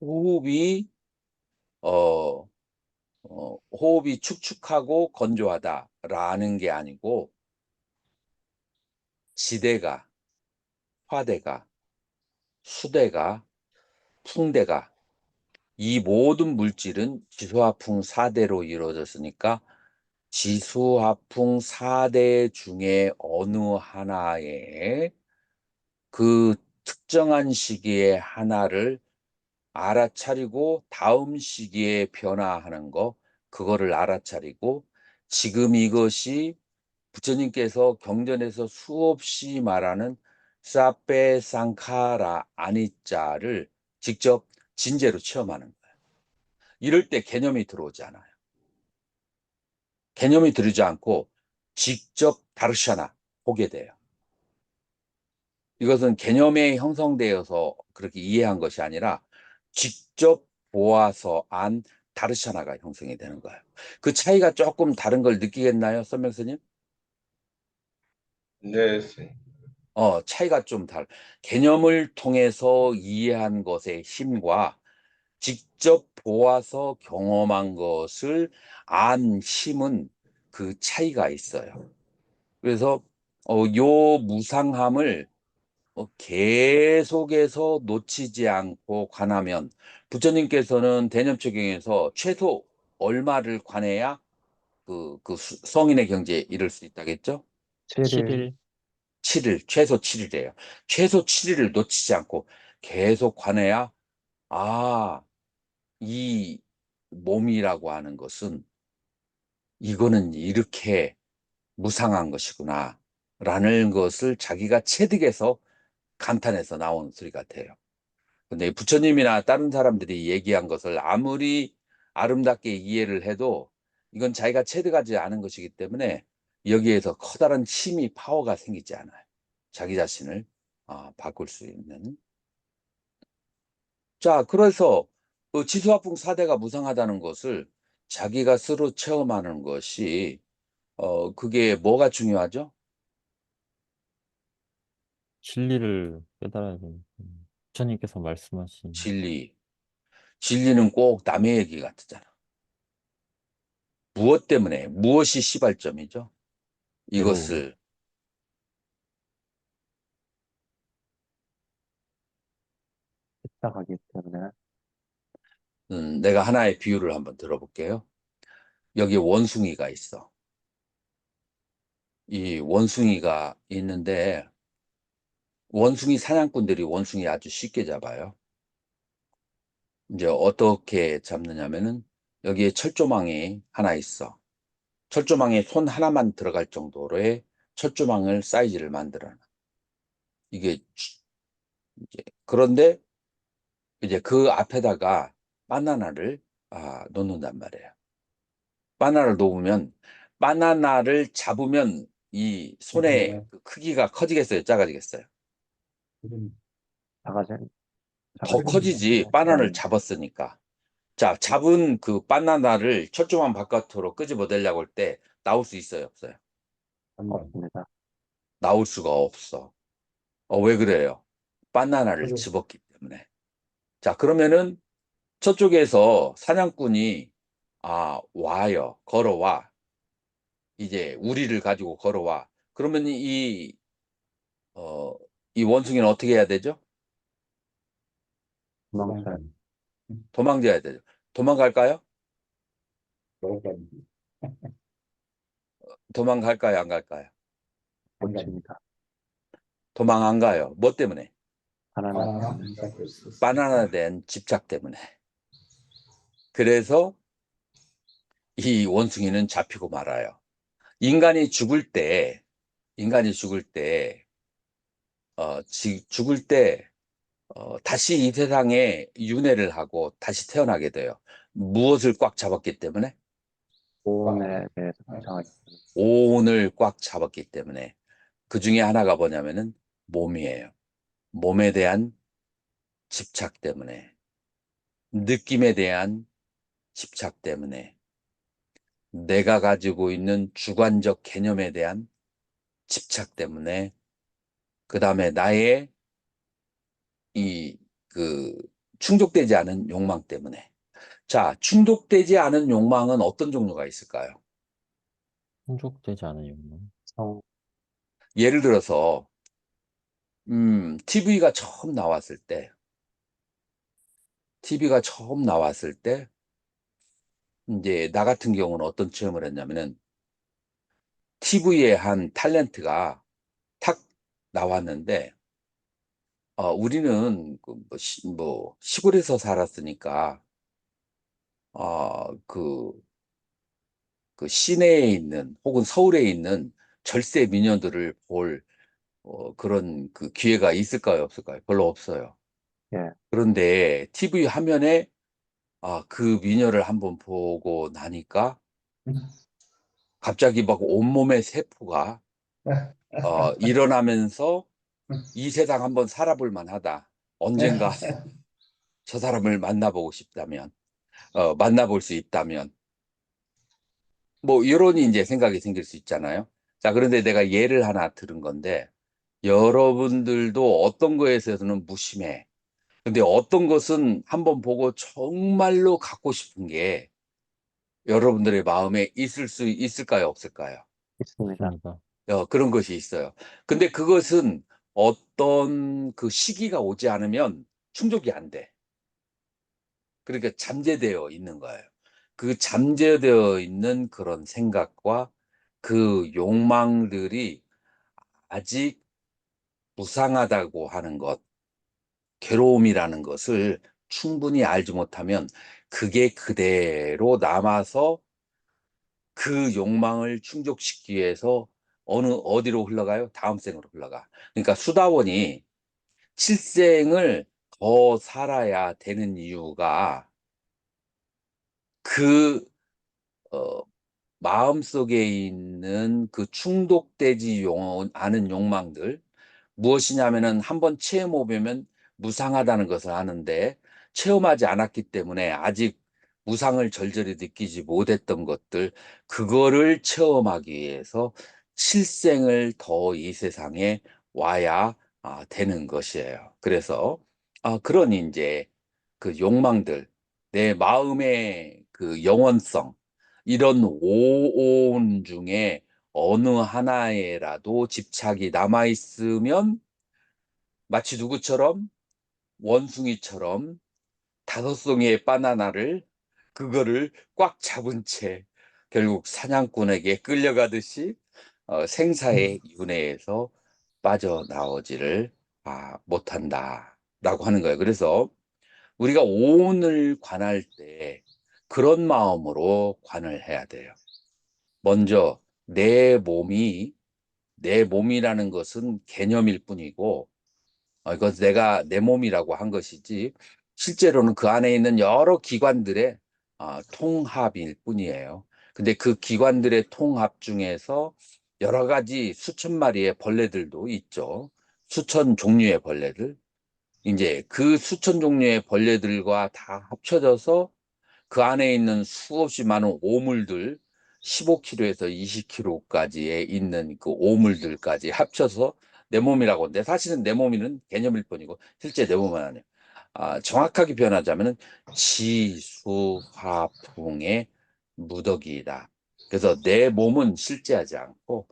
호흡이 어, 호흡이 축축하고 건조하다라는 게 아니고 지대가, 화대가, 수대가, 풍대가 이 모든 물질은 지수화풍 4대로 이루어졌으니까 지수화풍 4대 중에 어느 하나에 그 특정한 시기에 하나를 알아차리고 다음 시기에 변화하는 거, 그거를 알아차리고 지금 이것이 부처님께서 경전에서 수없이 말하는 사페 상카라 아니짜를 직접 진제로 체험하는 거예요. 이럴 때 개념이 들어오지 않아요. 개념이 들어오지 않고 직접 다르샤나 보게 돼요. 이것은 개념에 형성되어서 그렇게 이해한 것이 아니라 직접 보아서 안 다르샤나가 형성이 되는 거예요. 그 차이가 조금 다른 걸 느끼겠나요, 선명스님? 네, 선생님. 차이가 좀 개념을 통해서 이해한 것의 힘과 직접 보아서 경험한 것을 안 힘은 그 차이가 있어요. 그래서 요 무상함을 계속해서 놓치지 않고 관하면 부처님께서는 대념초경에서 최소 얼마를 관해야 성인의 경지에 이를 수 있다겠죠? 7일 7일 7일, 최소 7일이에요. 최소 7일을 놓치지 않고 계속 관해야, 아, 이 몸이라고 하는 것은 이거는 이렇게 무상한 것이구나. 라는 것을 자기가 체득해서 감탄해서 나온 소리 같아요. 근데 부처님이나 다른 사람들이 얘기한 것을 아무리 아름답게 이해를 해도 이건 자기가 체득하지 않은 것이기 때문에 여기에서 커다란 힘이 파워가 생기지 않아요. 자기 자신을 바꿀 수 있는. 자, 그래서 지수화풍 사대가 무상하다는 것을 자기가 스스로 체험하는 것이 그게 뭐가 중요하죠? 진리를 깨달아야 되는 부처님께서 말씀하신 진리. 진리는 꼭 남의 얘기 같잖아. 무엇 때문에? 무엇이 시발점이죠? 외로움. 이것을 시작하기 때문에 내가 하나의 비유를 한번 들어볼게요. 여기 원숭이가 있어. 이 원숭이가 있는데 원숭이 사냥꾼들이 원숭이 아주 쉽게 잡아요. 이제 어떻게 잡느냐면은 여기에 철조망이 하나 있어. 철조망에 손 하나만 들어갈 정도로의 철조망을 사이즈를 만들어 놔. 이게 이제 그런데 이제 그 앞에다가 바나나를 놓는단 말이에요. 바나나를 놓으면 바나나를 잡으면 이 손의 그 크기가 커지겠어요, 작아지겠어요? 작아지 더 커지지, 바나나를 잡았으니까. 자, 잡은 그 바나나를 철조망 바깥으로 끄집어내려고 할 때 나올 수 있어요, 없어요? 없습니다. 나올 수가 없어. 왜 그래요? 바나나를 그죠. 집었기 때문에. 자, 그러면은 저쪽에서 사냥꾼이 와요. 걸어와. 이제 우리를 가지고 걸어와. 그러면 어, 이 원숭이는 어떻게 해야 되죠? 도망쳐야 도망쳐야 되죠. 도망갈까요? 도망갈까요? 안 갈까요? 멈춥니다. 도망 안 가요. 뭐 때문에? 바나나 바나나에 대한 집착 때문에. 그래서 이 원숭이는 잡히고 말아요. 인간이 죽을 때, 죽을 때, 다시 이 세상에 윤회를 하고 다시 태어나게 돼요. 무엇을 꽉 잡았기 때문에? 보온에 대해서 걱정하기 때문에 오온을 꽉 잡았기 때문에. 그 중에 하나가 뭐냐면은 몸이에요. 몸에 대한 집착 때문에, 느낌에 대한 집착 때문에, 내가 가지고 있는 주관적 개념에 대한 집착 때문에, 그 다음에 나의 충족되지 않은 욕망 때문에. 자, 충족되지 않은 욕망은 어떤 종류가 있을까요? 충족되지 않은 욕망. 성 예를 들어서, TV가 처음 나왔을 때, 이제 나 같은 경우는 어떤 체험을 했냐면은, TV에 한 탤런트가 탁 나왔는데, 우리는 시골에서 살았으니까, 그 시내에 있는 혹은 서울에 있는 절세 미녀들을 볼 그런 그 기회가 있을까요, 없을까요? 별로 없어요. 예, 그런데 TV 화면에 그 미녀를 한번 보고 나니까 갑자기 막 온몸의 세포가 일어나면서 이 세상 한번 살아볼 만하다. 언젠가 저 사람을 만나보고 싶다면, 만나볼 수 있다면, 뭐 이런 이제 생각이 생길 수 있잖아요. 자, 그런데 내가 예를 하나 들은 건데, 여러분들도 어떤 거에 있어서는 무심해. 근데 어떤 것은 한번 보고 정말로 갖고 싶은 게 여러분들의 마음에 있을 수 있을까요, 없을까요? 있습니다. 있습니다. 그런 것이 있어요. 근데 그것은 어떤 그 시기가 오지 않으면 충족이 안 돼. 그러니까 잠재되어 있는 거예요. 그 잠재되어 있는 그런 생각과 그 욕망들이 아직 무상하다고 하는 것, 괴로움이라는 것을 충분히 알지 못하면 그게 그대로 남아서 그 욕망을 충족시키기 위해서 어디로 흘러가요? 다음 생으로 흘러가. 그러니까 수다원이 칠생을 더 살아야 되는 이유가 그 어, 마음속에 있는 그 충족되지 않은 욕망들, 무엇이냐면은 한번 체험해보면 무상하다는 것을 아는데 체험하지 않았기 때문에 아직 무상을 절절히 느끼지 못했던 것들, 그거를 체험하기 위해서 칠생을 더 이 세상에 와야 되는 것이에요. 그래서 그런 이제 그 욕망들, 내 마음의 그 영원성, 이런 오온 중에 어느 하나에라도 집착이 남아있으면 마치 누구처럼 원숭이처럼 다섯 송이의 바나나를 그거를 꽉 잡은 채 결국 사냥꾼에게 끌려가듯이 생사의 윤회에서 빠져나오지를 못한다라고 하는 거예요. 그래서 우리가 오온을 관할 때 그런 마음으로 관을 해야 돼요. 먼저 내 몸이라는 것은 개념일 뿐이고 이것 내가 내 몸이라고 한 것이지 실제로는 그 안에 있는 여러 기관들의 통합일 뿐이에요. 근데 그 기관들의 통합 중에서 여러 가지 수천 마리의 벌레들도 있죠. 수천 종류의 벌레들. 이제 그 수천 종류의 벌레들과 다 합쳐져서 그 안에 있는 수없이 많은 오물들, 15kg에서 20kg까지에 있는 그 오물들까지 합쳐서 내 몸이라고 하는데 사실은 내 몸이는 개념일 뿐이고 실제 내 몸은 아니에요. 정확하게 표현하자면 지수화풍의 무더기이다. 그래서 내 몸은 실제하지 않고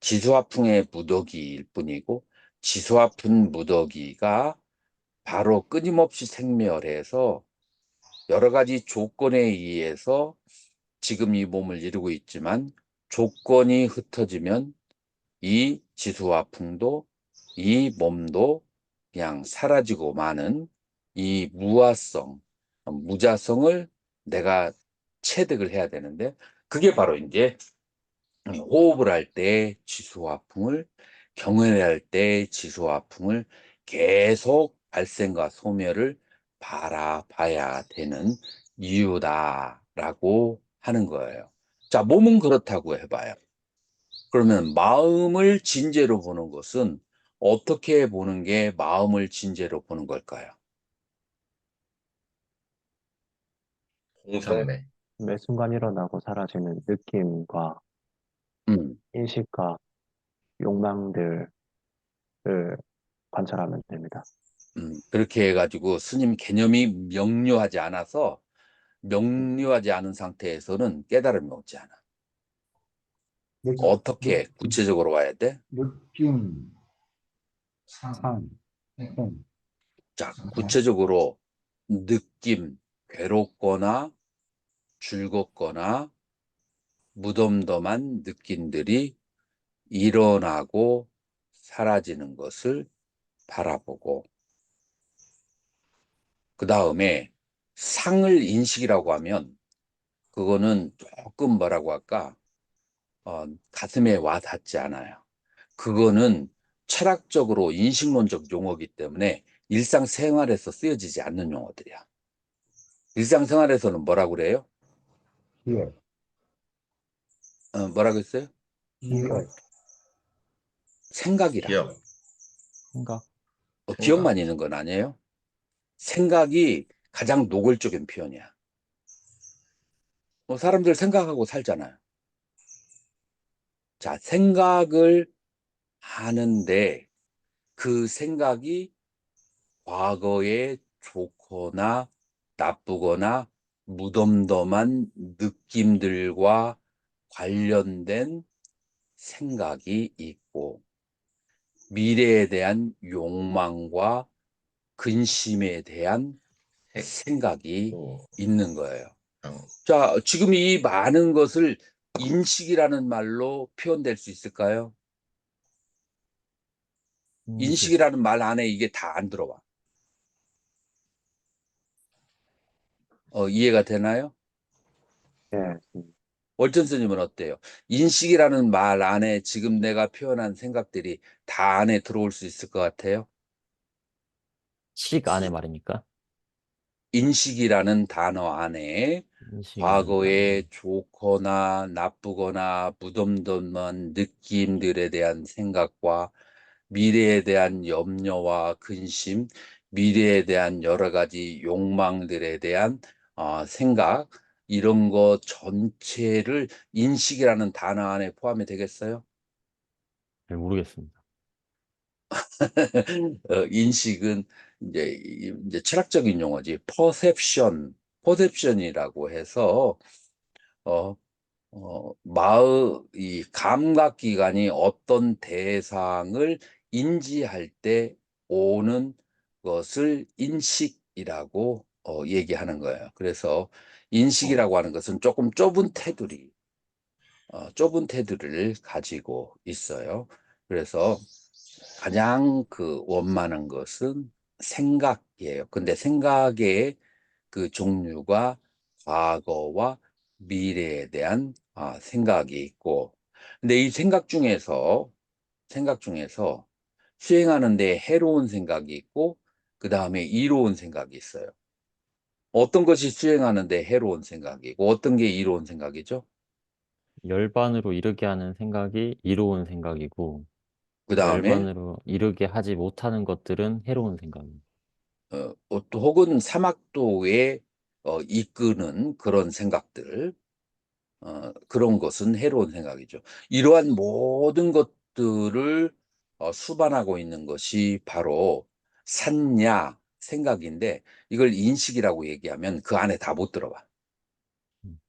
지수화풍의 무더기일 뿐이고 지수화풍 무더기가 바로 끊임없이 생멸해서 여러 가지 조건에 의해서 지금 이 몸을 이루고 있지만 조건이 흩어지면 이 지수화풍도 이 몸도 그냥 사라지고 마는 이 무아성, 무자성을 내가 체득을 해야 되는데 그게 바로 이제 호흡을 할 때 지수화풍을, 경연을 할 때 지수화풍을 계속 발생과 소멸을 바라봐야 되는 이유다라고 하는 거예요. 자, 몸은 그렇다고 해봐요. 그러면 마음을 진재로 보는 것은 어떻게 보는 게 마음을 진재로 보는 걸까요? 공상매. 매 순간 일어나고 사라지는 느낌과 음, 인식과 욕망들을 관찰하면 됩니다. 그렇게 해가지고 스님 개념이 명료하지 않은 상태에서는 깨달음이 오지 않아. 어떻게 구체적으로 와야 돼? 느낌, 상상, 행동. 자, 구체적으로 느낌, 괴롭거나 즐겁거나 무덤덤한 느낌들이 일어나고 사라지는 것을 바라보고, 그 다음에 상을 인식이라고 하면 그거는 조금 뭐라고 할까, 가슴에 와 닿지 않아요. 그거는 철학적으로 인식론적 용어이기 때문에 일상생활에서 쓰여지지 않는 용어들이야. 일상생활에서는 뭐라고 그래요? 기억, 뭐라고 했어요? 기억, 생각이라. 기억, 생각. 기억만 있는 건 아니에요. 생각이 가장 노골적인 표현이야. 사람들 생각하고 살잖아요. 자, 생각을 하는데 그 생각이 과거에 좋거나 나쁘거나 무덤덤한 느낌들과 관련된 생각이 있고 미래에 대한 욕망과 근심에 대한 생각이 또 있는 거예요. 양- 자, 지금 이 많은 것을 인식이라는 말로 표현될 수 있을까요? 인식이라는 말 안에 이게 다 안 들어와. 이해가 되나요? 예, 월전 스님은 어때요? 인식이라는 말 안에 지금 내가 표현한 생각들이 다 안에 들어올 수 있을 것 같아요? 식 안에 말입니까? 인식이라는 단어 안에 인식이라는 과거에 단어. 좋거나 나쁘거나 무덤덤한 느낌들에 대한 생각과 미래에 대한 염려와 근심, 미래에 대한 여러 가지 욕망들에 대한 생각, 이런 거 전체를 인식이라는 단어 안에 포함이 되겠어요? 잘 모르겠습니다. 인식은 이제 철학적인 용어지. 퍼셉션이라고 해서 어, 이 감각기관이 어떤 대상을 인지할 때 오는 것을 인식이라고 얘기하는 거예요. 그래서 인식이라고 하는 것은 조금 좁은 테두리를 가지고 있어요. 그래서 가장 그 원만한 것은 생각이에요. 근데 생각의 그 종류가 과거와 미래에 대한 생각이 있고, 근데 이 생각 중에서 수행하는데 해로운 생각이 있고, 그 다음에 이로운 생각이 있어요. 어떤 것이 수행하는데 해로운 생각이고, 어떤 게 이로운 생각이죠? 열반으로 이르게 하는 생각이 이로운 생각이고, 그 다음에 열반으로 이르게 하지 못하는 것들은 해로운 생각입니다. 또 혹은 사막도에 이끄는 그런 생각들, 그런 것은 해로운 생각이죠. 이러한 모든 것들을 수반하고 있는 것이 바로 산야 생각인데, 이걸 인식이라고 얘기하면 그 안에 다 못 들어와. 음.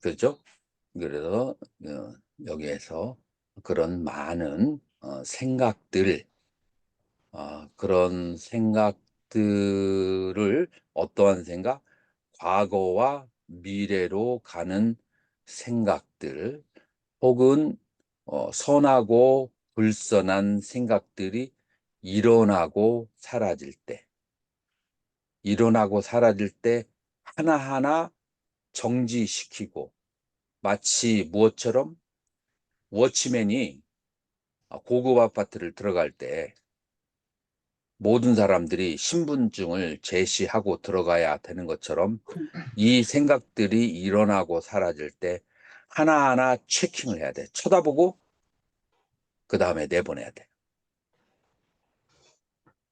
그렇죠? 그래서 여기에서 그런 많은 생각들, 그런 생각들을, 어떠한 생각? 과거와 미래로 가는 생각들, 혹은 선하고 불선한 생각들이 일어나고 사라질 때, 하나하나 정지시키고, 마치 무엇처럼? 워치맨이 고급 아파트를 들어갈 때 모든 사람들이 신분증을 제시하고 들어가야 되는 것처럼, 이 생각들이 일어나고 사라질 때 하나하나 체킹을 해야 돼. 쳐다보고 그 다음에 내보내야 돼.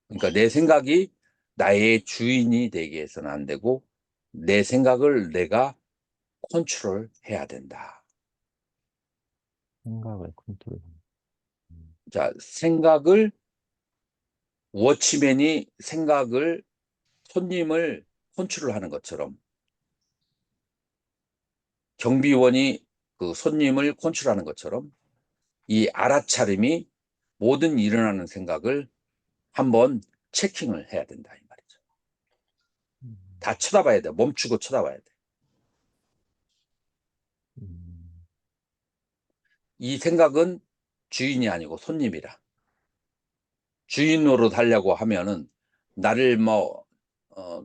그러니까 내 생각이 나의 주인이 되게 해서는 안 되고, 내 생각을 내가 컨트롤해야 된다. 생각을 컨트롤. 자, 워치맨이 손님을 컨트롤하는 것처럼, 경비원이 그 손님을 컨트롤하는 것처럼, 이 알아차림이 모든 일어나는 생각을 한번 체킹을 해야 된다, 이 말이죠. 다 쳐다봐야 돼. 멈추고 쳐다봐야 돼. 이 생각은 주인이 아니고 손님이라. 주인으로 달려고 하면은, 나를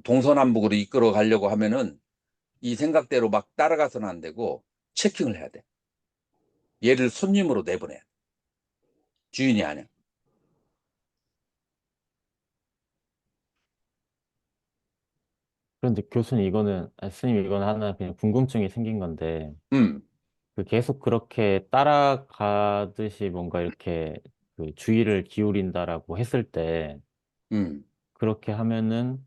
동서남북으로 이끌어 가려고 하면은 이 생각대로 막 따라가서는 안 되고 체킹을 해야 돼. 얘를 손님으로 내보내. 주인이 아니야. 그런데 교수님 이거는, 스님 이거는 하나 그냥 궁금증이 생긴 건데, 음, 그 계속 그렇게 따라가듯이 뭔가 이렇게 그 주의를 기울인다라고 했을 때, 음. 그렇게 하면은,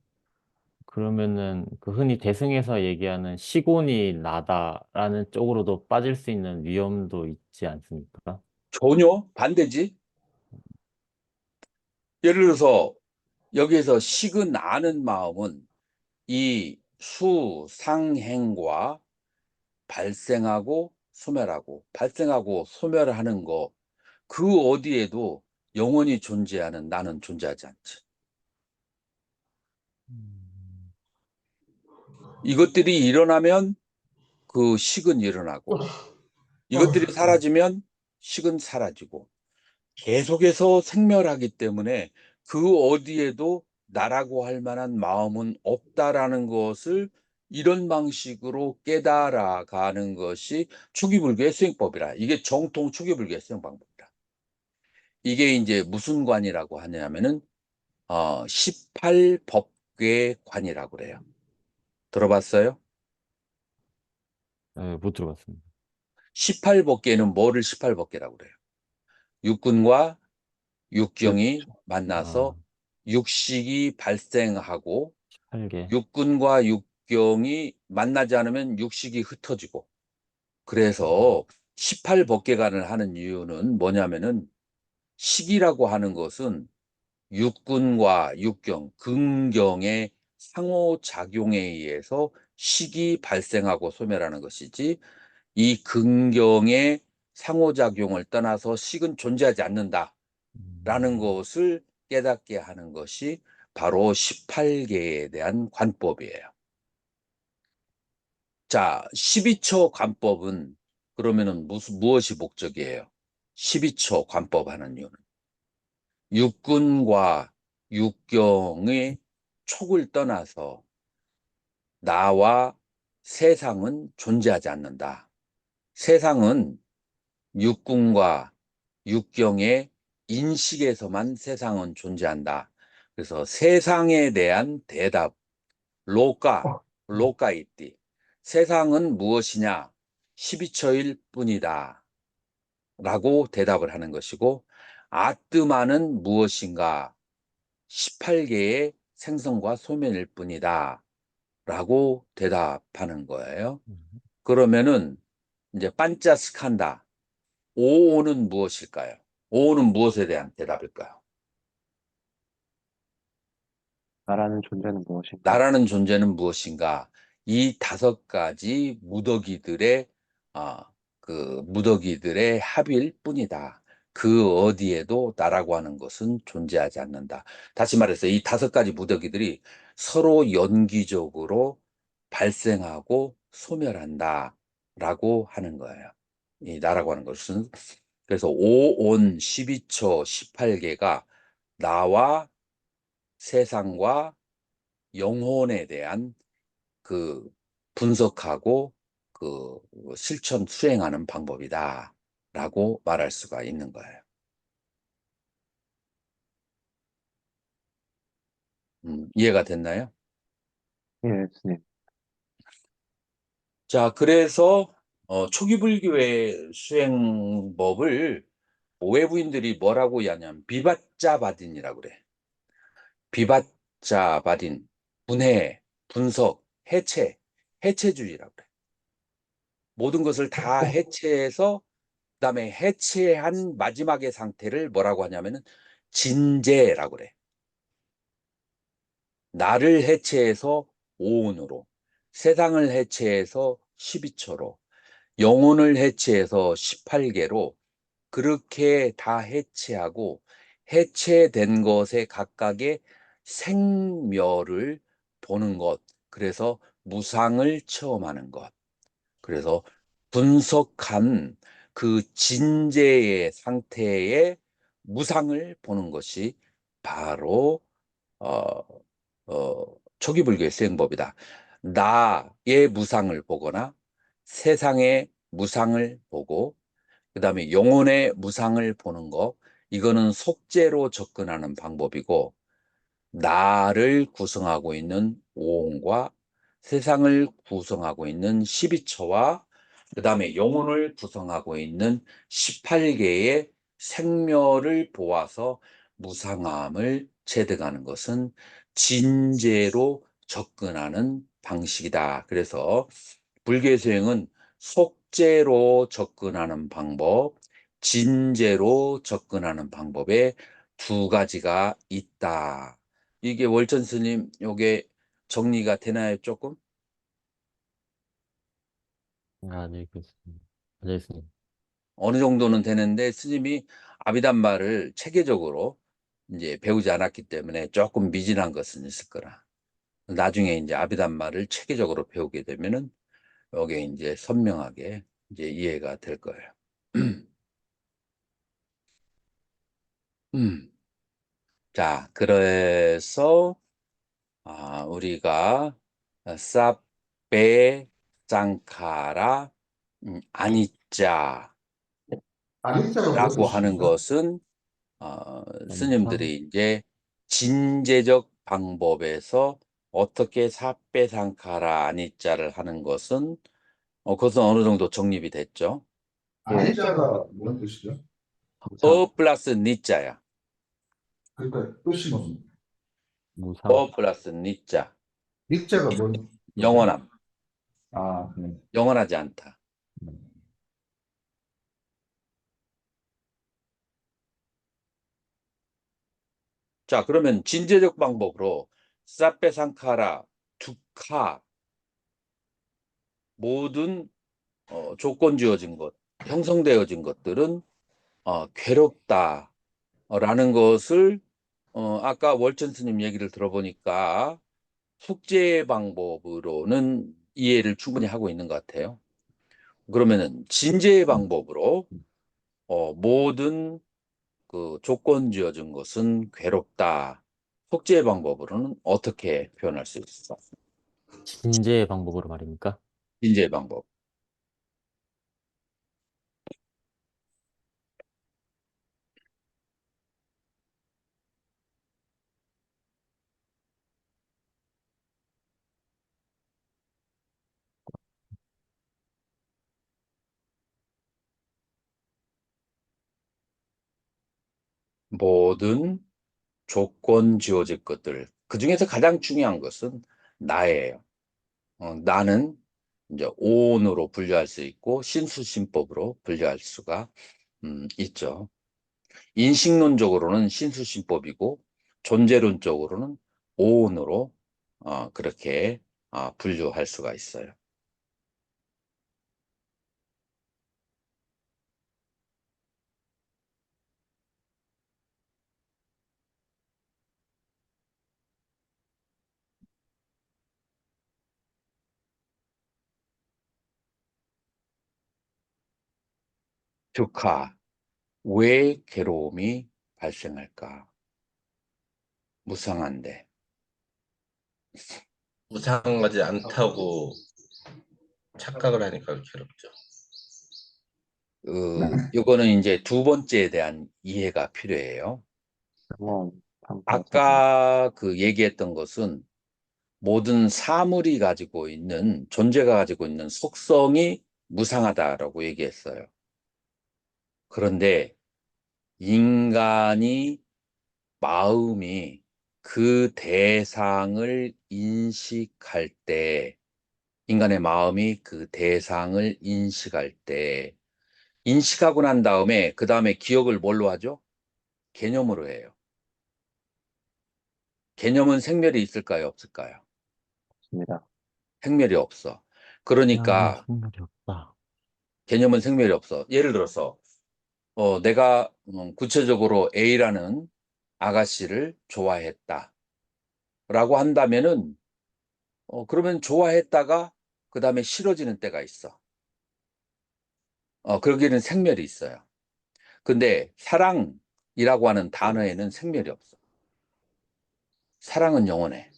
그러면은 그 흔히 대승에서 얘기하는 시곤이 나다라는 쪽으로도 빠질 수 있는 위험도 있지 않습니까? 전혀 반대지. 예를 들어서 여기에서 식은 아는 마음은 이 수상행과 발생하고 소멸하고 발생하고 소멸하는 거 그 어디에도 영원히 존재하는 나는 존재하지 않지. 이것들이 일어나면 그 식은 일어나고 이것들이 사라지면 식은 사라지고 계속해서 생멸하기 때문에 그 어디에도 나라고 할 만한 마음은 없다라는 것을 이런 방식으로 깨달아가는 것이 초기불교의 수행법이라. 이게 정통 초기불교의 수행 방법이다. 이게 이제 무슨 관이라고 하냐면은 18법궤 관이라고 그래요. 들어봤어요? 네, 못 들어봤습니다. 18법궤는 뭐를 18법궤라고 그래요? 육군과 육경이 그렇죠. 만나서 육식이 발생하고 8개. 육군과 육경이 만나지 않으면 육식이 흩어지고 그래서 18법계관을 하는 이유는 뭐냐면은 식이라고 하는 것은 육군과 육경, 근경의 상호작용에 의해서 식이 발생하고 소멸하는 것이지 이 근경의 상호작용을 떠나서 식은 존재하지 않는다라는 것을 깨닫게 하는 것이 바로 18계에 대한 관법이에요. 자, 12초 관법은 그러면은 무엇이 목적이에요? 12초 관법 하는 이유는 육군과 육경의 촉을 떠나서 나와 세상은 존재하지 않는다. 세상은 육군과 육경의 인식에서만 세상은 존재한다. 그래서 세상에 대한 대답, 로까 있디. 세상은 무엇이냐? 12처일 뿐이다. 라고 대답을 하는 것이고, 아뜨마는 무엇인가? 18개의 생성과 소멸일 뿐이다. 라고 대답하는 거예요. 그러면은, 이제 반자스칸다. 오오는 무엇일까요? 오오는 무엇에 대한 대답일까요? 나라는 존재는 무엇인가? 나라는 존재는 무엇인가? 이 5가지 무더기들의 무더기들의 합일 뿐이다. 그 어디에도 나라고 하는 것은 존재하지 않는다. 다시 말해서 이 5가지 무더기들이 서로 연기적으로 발생하고 소멸한다라고 하는 거예요. 이 나라고 하는 것은 그래서 오온 12처 18개가 나와 세상과 영혼에 대한 그 분석하고 그 실천 수행하는 방법이다라고 말할 수가 있는 거예요. 이해가 됐나요? 예, 스님. 자, 그래서 초기 불교의 수행법을 외부인들이 뭐라고 이야기하냐면 비바자바딘이라고 그래. 비바자바딘, 분해, 분석, 해체주의라고 그래. 모든 것을 다 해체해서 그다음에 해체한 마지막의 상태를 뭐라고 하냐면은 진재라고 그래. 나를 해체해서 오온으로, 세상을 해체해서 12처로, 영혼을 해체해서 18개로 그렇게 다 해체하고 해체된 것에 각각의 생멸을 보는 것. 그래서 무상을 체험하는 것. 그래서 분석한 그 진재의 상태의 무상을 보는 것이 바로 어, 초기 불교의 수행법이다. 나의 무상을 보거나 세상의 무상을 보고 그다음에 영혼의 무상을 보는 거, 이거는 속죄로 접근하는 방법이고, 나를 구성하고 있는 오온과 세상을 구성하고 있는 12처와 그다음에 영혼을 구성하고 있는 18개의 생멸을 보아서 무상함을 체득하는 것은 진죄로 접근하는 방식이다. 그래서 불교의 수행은 속죄로 접근하는 방법, 진죄로 접근하는 방법에 두 가지가 있다. 이게 월천 스님 요게 정리가 되나요, 조금? 네, 그렇습니다. 네, 스님. 어느 정도는 되는데 스님이 아비담마를 체계적으로 이제 배우지 않았기 때문에 조금 미진한 것은 있을 거라. 나중에 이제 아비담마를 체계적으로 배우게 되면은 요게 이제 선명하게 이제 이해가 될 거예요. 음. 자, 그래서 우리가 사베 쌍카라 아니짜라고 아니자가 무슨 하는 뜻입니까? 것은 원천, 스님들이 이제 진제적 방법에서 어떻게 사베 쌍카라 아니짜를 하는 것은 그것은 어느 정도 정립이 됐죠. 아니자가 뭔 뜻이죠? 무상, 플러스 니자야. 그러니까 뜻이 뭡니까? 무상, 플러스 니자. 니자가 뭔 거죠? 영원함. 네. 영원하지 않다. 자, 그러면 진제적 방법으로 사페상카라, 두카, 모든 조건 주어진 것, 형성되어진 것들은 괴롭다라는 것을 아까 월천 스님 얘기를 들어보니까 숙제 방법으로는 이해를 충분히 하고 있는 것 같아요. 그러면은 진제의 방법으로 모든 그 조건 지어진 것은 괴롭다. 속죄의 방법으로는 어떻게 표현할 수 있어? 진제의 방법으로 말입니까? 진제의 방법. 모든 조건 지어질 것들. 그 중에서 가장 중요한 것은 나예요. 나는 이제 오온으로 분류할 수 있고 신수신법으로 분류할 수가 있죠. 인식론적으로는 신수신법이고 존재론적으로는 오온으로 그렇게 분류할 수가 있어요. 듀카, 왜 괴로움이 발생할까? 무상한데. 무상하지 않다고 착각을 하니까 괴롭죠. 이거는 이제 두 번째에 대한 이해가 필요해요. 영원, 상태, 아까 그 얘기했던 것은 모든 사물이 가지고 있는, 존재가 가지고 있는 속성이 무상하다라고 얘기했어요. 그런데 인간이 마음이 그 대상을 인식할 때, 인간의 마음이 그 대상을 인식할 때, 인식하고 난 다음에, 그 다음에 기억을 뭘로 하죠? 개념으로 해요. 개념은 생멸이 있을까요? 없을까요? 없습니다. 생멸이 없어. 개념은 그러니까 생각이 없다. 개념은 생멸이 없어. 예를 들어서 내가 구체적으로 A라는 아가씨를 좋아했다 라고 한다면은 그러면 좋아했다가 그 다음에 싫어지는 때가 있어. 그러기에는 생멸이 있어요. 근데 사랑이라고 하는 단어에는 생멸이 없어. 사랑은 영원해.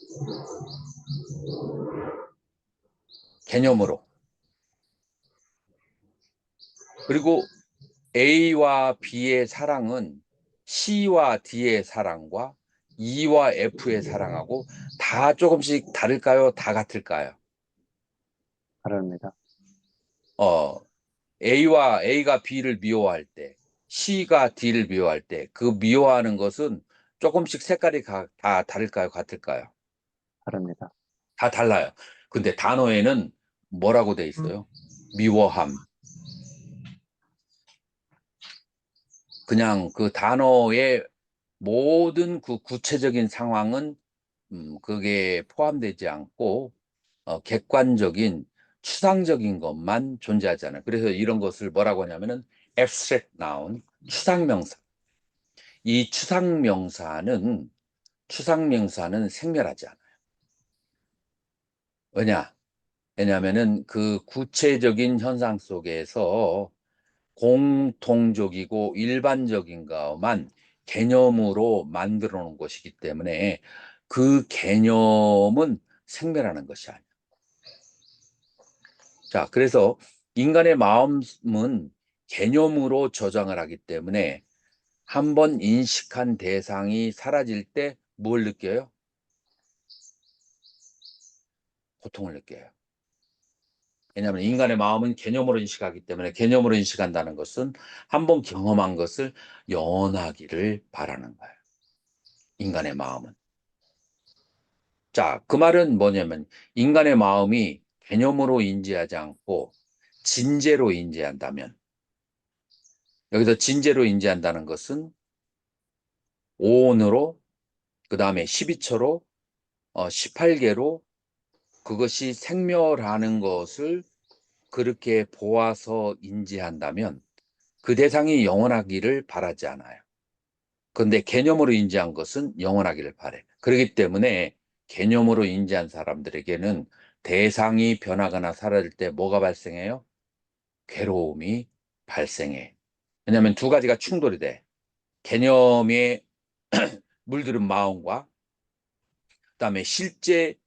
개념으로. 그리고 A와 B의 사랑은 C와 D의 사랑과 E와 F의 사랑하고 다 조금씩 다를까요? 다 같을까요? 다릅니다. A가 B를 미워할 때, C가 D를 미워할 때, 그 미워하는 것은 조금씩 색깔이 다 다를까요? 같을까요? 다릅니다. 다 달라요. 근데 단어에는 뭐라고 돼 있어요? 미워함. 그냥 그 단어의 모든 그 구체적인 상황은 그게 포함되지 않고 객관적인 추상적인 것만 존재하잖아요. 그래서 이런 것을 뭐라고 하냐면은 abstract noun, 추상명사. 이 추상명사는 생멸하지 않아요. 왜냐하면은 그 구체적인 현상 속에서 공통적이고 일반적인 것만 개념으로 만들어 놓은 것이기 때문에 그 개념은 생멸하는 것이 아니에요. 자, 그래서 인간의 마음은 개념으로 저장을 하기 때문에 한번 인식한 대상이 사라질 때 뭘 느껴요? 고통을 느껴요. 왜냐하면 인간의 마음은 개념으로 인식하기 때문에 개념으로 인식한다는 것은 한번 경험한 것을 영원하기를 바라는 거예요. 인간의 마음은. 자, 그 말은 뭐냐면 인간의 마음이 개념으로 인지하지 않고 진재로 인지한다면, 여기서 진재로 인지한다는 것은 오온으로, 그 다음에 12초로, 18개로 그것이 생멸하는 것을 그렇게 보아서 인지한다면 그 대상이 영원하기를 바라지 않아요. 그런데 개념으로 인지한 것은 영원하기를 바래. 그렇기 때문에 개념으로 인지한 사람들에게는 대상이 변하거나 사라질 때 뭐가 발생해요? 괴로움이 발생해. 왜냐하면 두 가지가 충돌이 돼. 개념에 물들은 마음과 그다음에 실제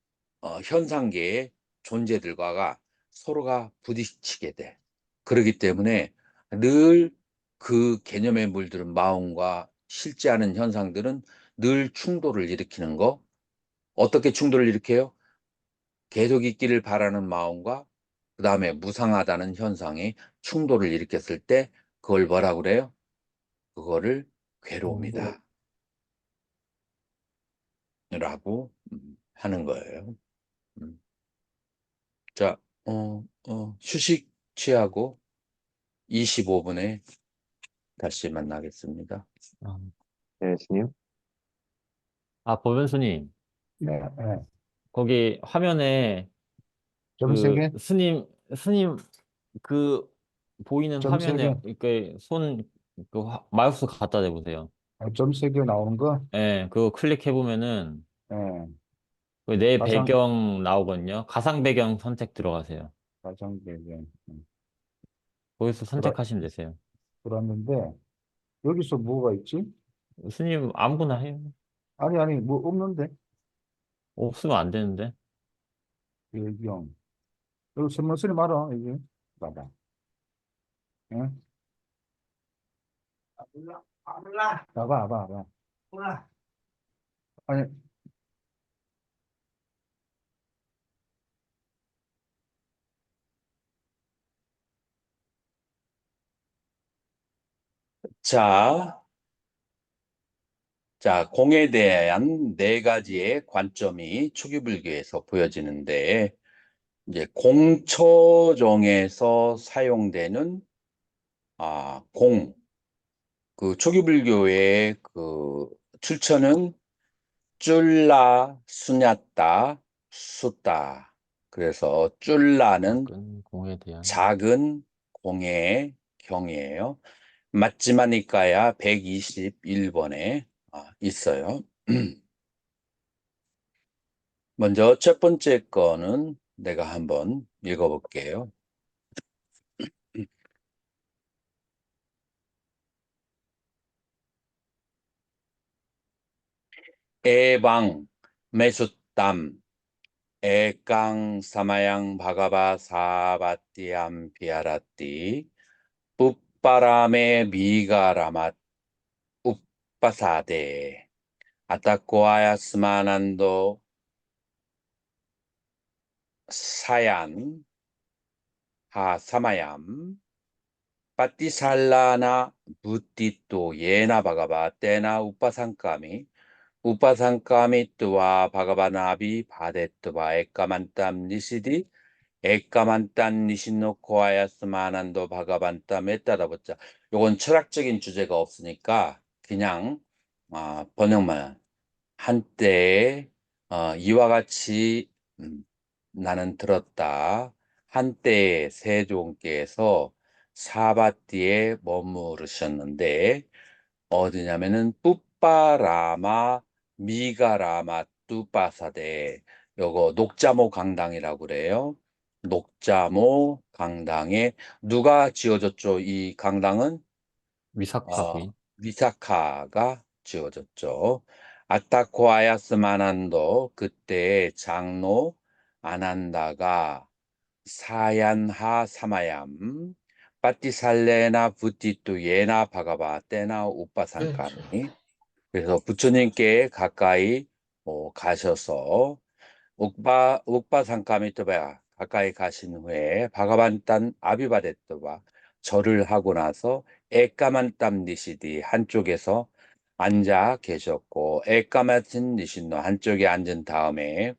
현상계의 존재들과가 서로가 부딪히게 돼. 그렇기 때문에 늘 그 개념에 물들은 마음과 실제 하는 현상들은 늘 충돌을 일으키는 거. 어떻게 충돌을 일으켜요? 계속 있기를 바라는 마음과 그다음에 무상하다는 현상이 충돌을 일으켰을 때 그걸 뭐라고 그래요? 그거를 괴로움이다 라고 하는 거예요. 음. 자, 휴식 취하고 25분에 다시 만나겠습니다. 아, 네, 스님. 보변스님, 네, 네. 거기 화면에 좀 세게, 스님 그 보이는 좀 화면에 세게, 이렇게 마우스 갖다 대보세요. 좀 세게 나오는 거. 예, 그거 클릭해 보면은 네. 내 가상, 배경 나오거든요. 가상 배경 선택 들어가세요. 가상 배경. 거기서 들어, 선택하시면 되세요. 들어왔는데, 여기서 뭐가 있지? 스님 아무거나 해요. 아니, 뭐 없는데? 없으면 안 되는데. 배경. 여기 설명 쓰지 마라, 이게. 봐봐. 응? 봐봐. 아니, 공에 대한 네 가지의 관점이 초기불교에서 보여지는데, 이제 공처정에서 사용되는 그 초기불교의 그 출처는 쫄라, 수냐따, 수따. 그래서 쫄라는 작은 공에 대한. 작은 공의 경이에요. 맞지마니까야 121번에 있어요. 먼저 첫 번째 거는 내가 한번 읽어볼게요. 에방 메숫담 에깡 사마양 바가바 사바띠암 비아라띠 풋바람에 미가라맛 우빠사데 아타코아야스마난도 사얀 하사마얌 빠띠살라나 부띠또 예나 바가바 때나 우빠상까미 우빠상까미 또와 바가바 나비 바데또바 에까만땀 니시디 에까만딴 니신노 코아야스마난도 바가반땀에 따라붙자. 요건 철학적인 주제가 없으니까 그냥 번역만 한때 이와 같이 나는 들었다. 한때 세종께서 사바띠에 머무르셨는데 어디냐면은 뿌빠라마 미가라마 뚜빠사데 요거 녹자모 강당이라고 그래요. 녹자모 강당에 누가 지어졌죠? 이 강당은 위사카구이. 위사카가 지어졌죠. 아타코 아야스마난도 그때 장로 아난다가 사얀하 사마얌 빠띠살레나 부띠뚜 예나 바가바 때나 우빠상까니 그래서 부처님께 가까이 가셔서 욱바상카미토바 가까이 가신 후에 바가반딴 아비바데토바 절을 하고 나서 에까만땀 니시디 한쪽에서 앉아 계셨고 에까마친 니신노 한쪽에 앉은 다음에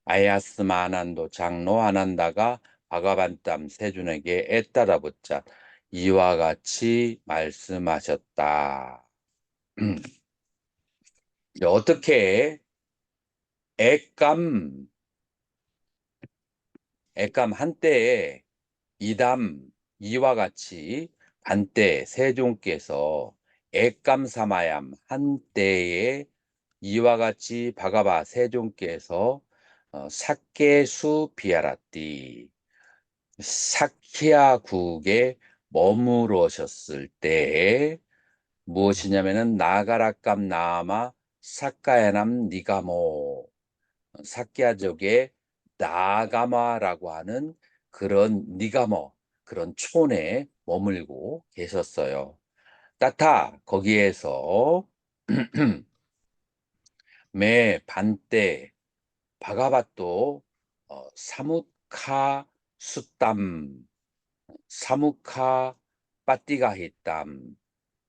아야스마 아난도 장로 아난다가 바가반땀 세준에게 애따라 붙자 이와 같이 말씀하셨다. 어떻게 애감 한때에 이담 이와 같이 한때 세종께서 애감사마얌 한때에 이와 같이 바가바 세종께서 사케수 비아라띠 사키야국에 머무르셨을 때 무엇이냐면은 나가라감 나아마 사카야남 니가모 사키야족의 나가마라고 하는 그런 니가모 그런 촌에 머물고 계셨어요. 따타 거기에서 매 반때 바가바또 사무카 수땀 사무카 빠띠가히땀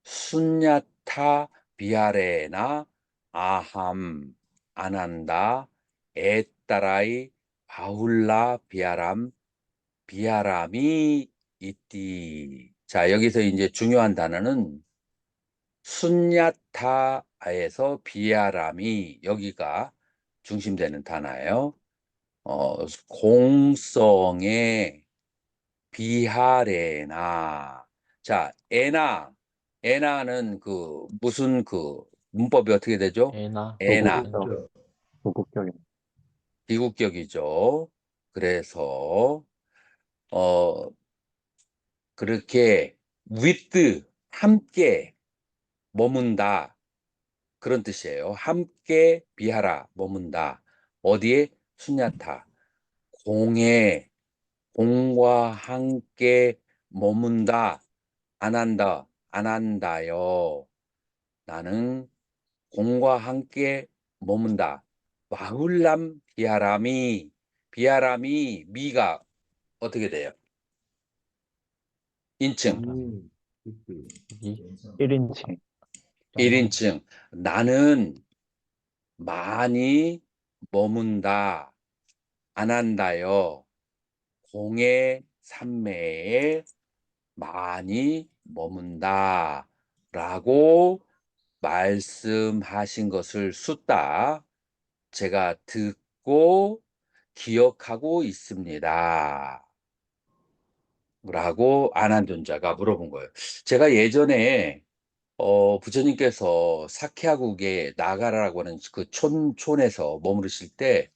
순야타 비아레나 아함 아난다 에따라이 바울라 비아람이 있디. 자, 여기서 이제 중요한 단어는 순야타에서 비아람이 여기가 중심되는 단어예요. 공성의 비하레나. 자, 에나는 그 무슨 그 문법이 어떻게 되죠? 에나. 에나 도국적, 도국적인. 비국격이죠. 그래서 그렇게 with 함께 머문다 그런 뜻이에요. 함께 비하라 머문다. 어디에? 순야타 공과 함께 머문다 안 한다요. 나는 공과 함께 머문다. 와훌람 비아람이 미가 어떻게 돼요? 인칭 이 1인칭. 1인칭 나는 많이 머문다 안 한다요. 공의 산매에 많이 머문다 라고 말씀하신 것을 숫다 제가 듣고 기억하고 있습니다 라고 안한존자가 물어본 거예요. 제가 예전에 부처님께서 사케아국에 나가라라고 하는 그 촌에서 머무르실 때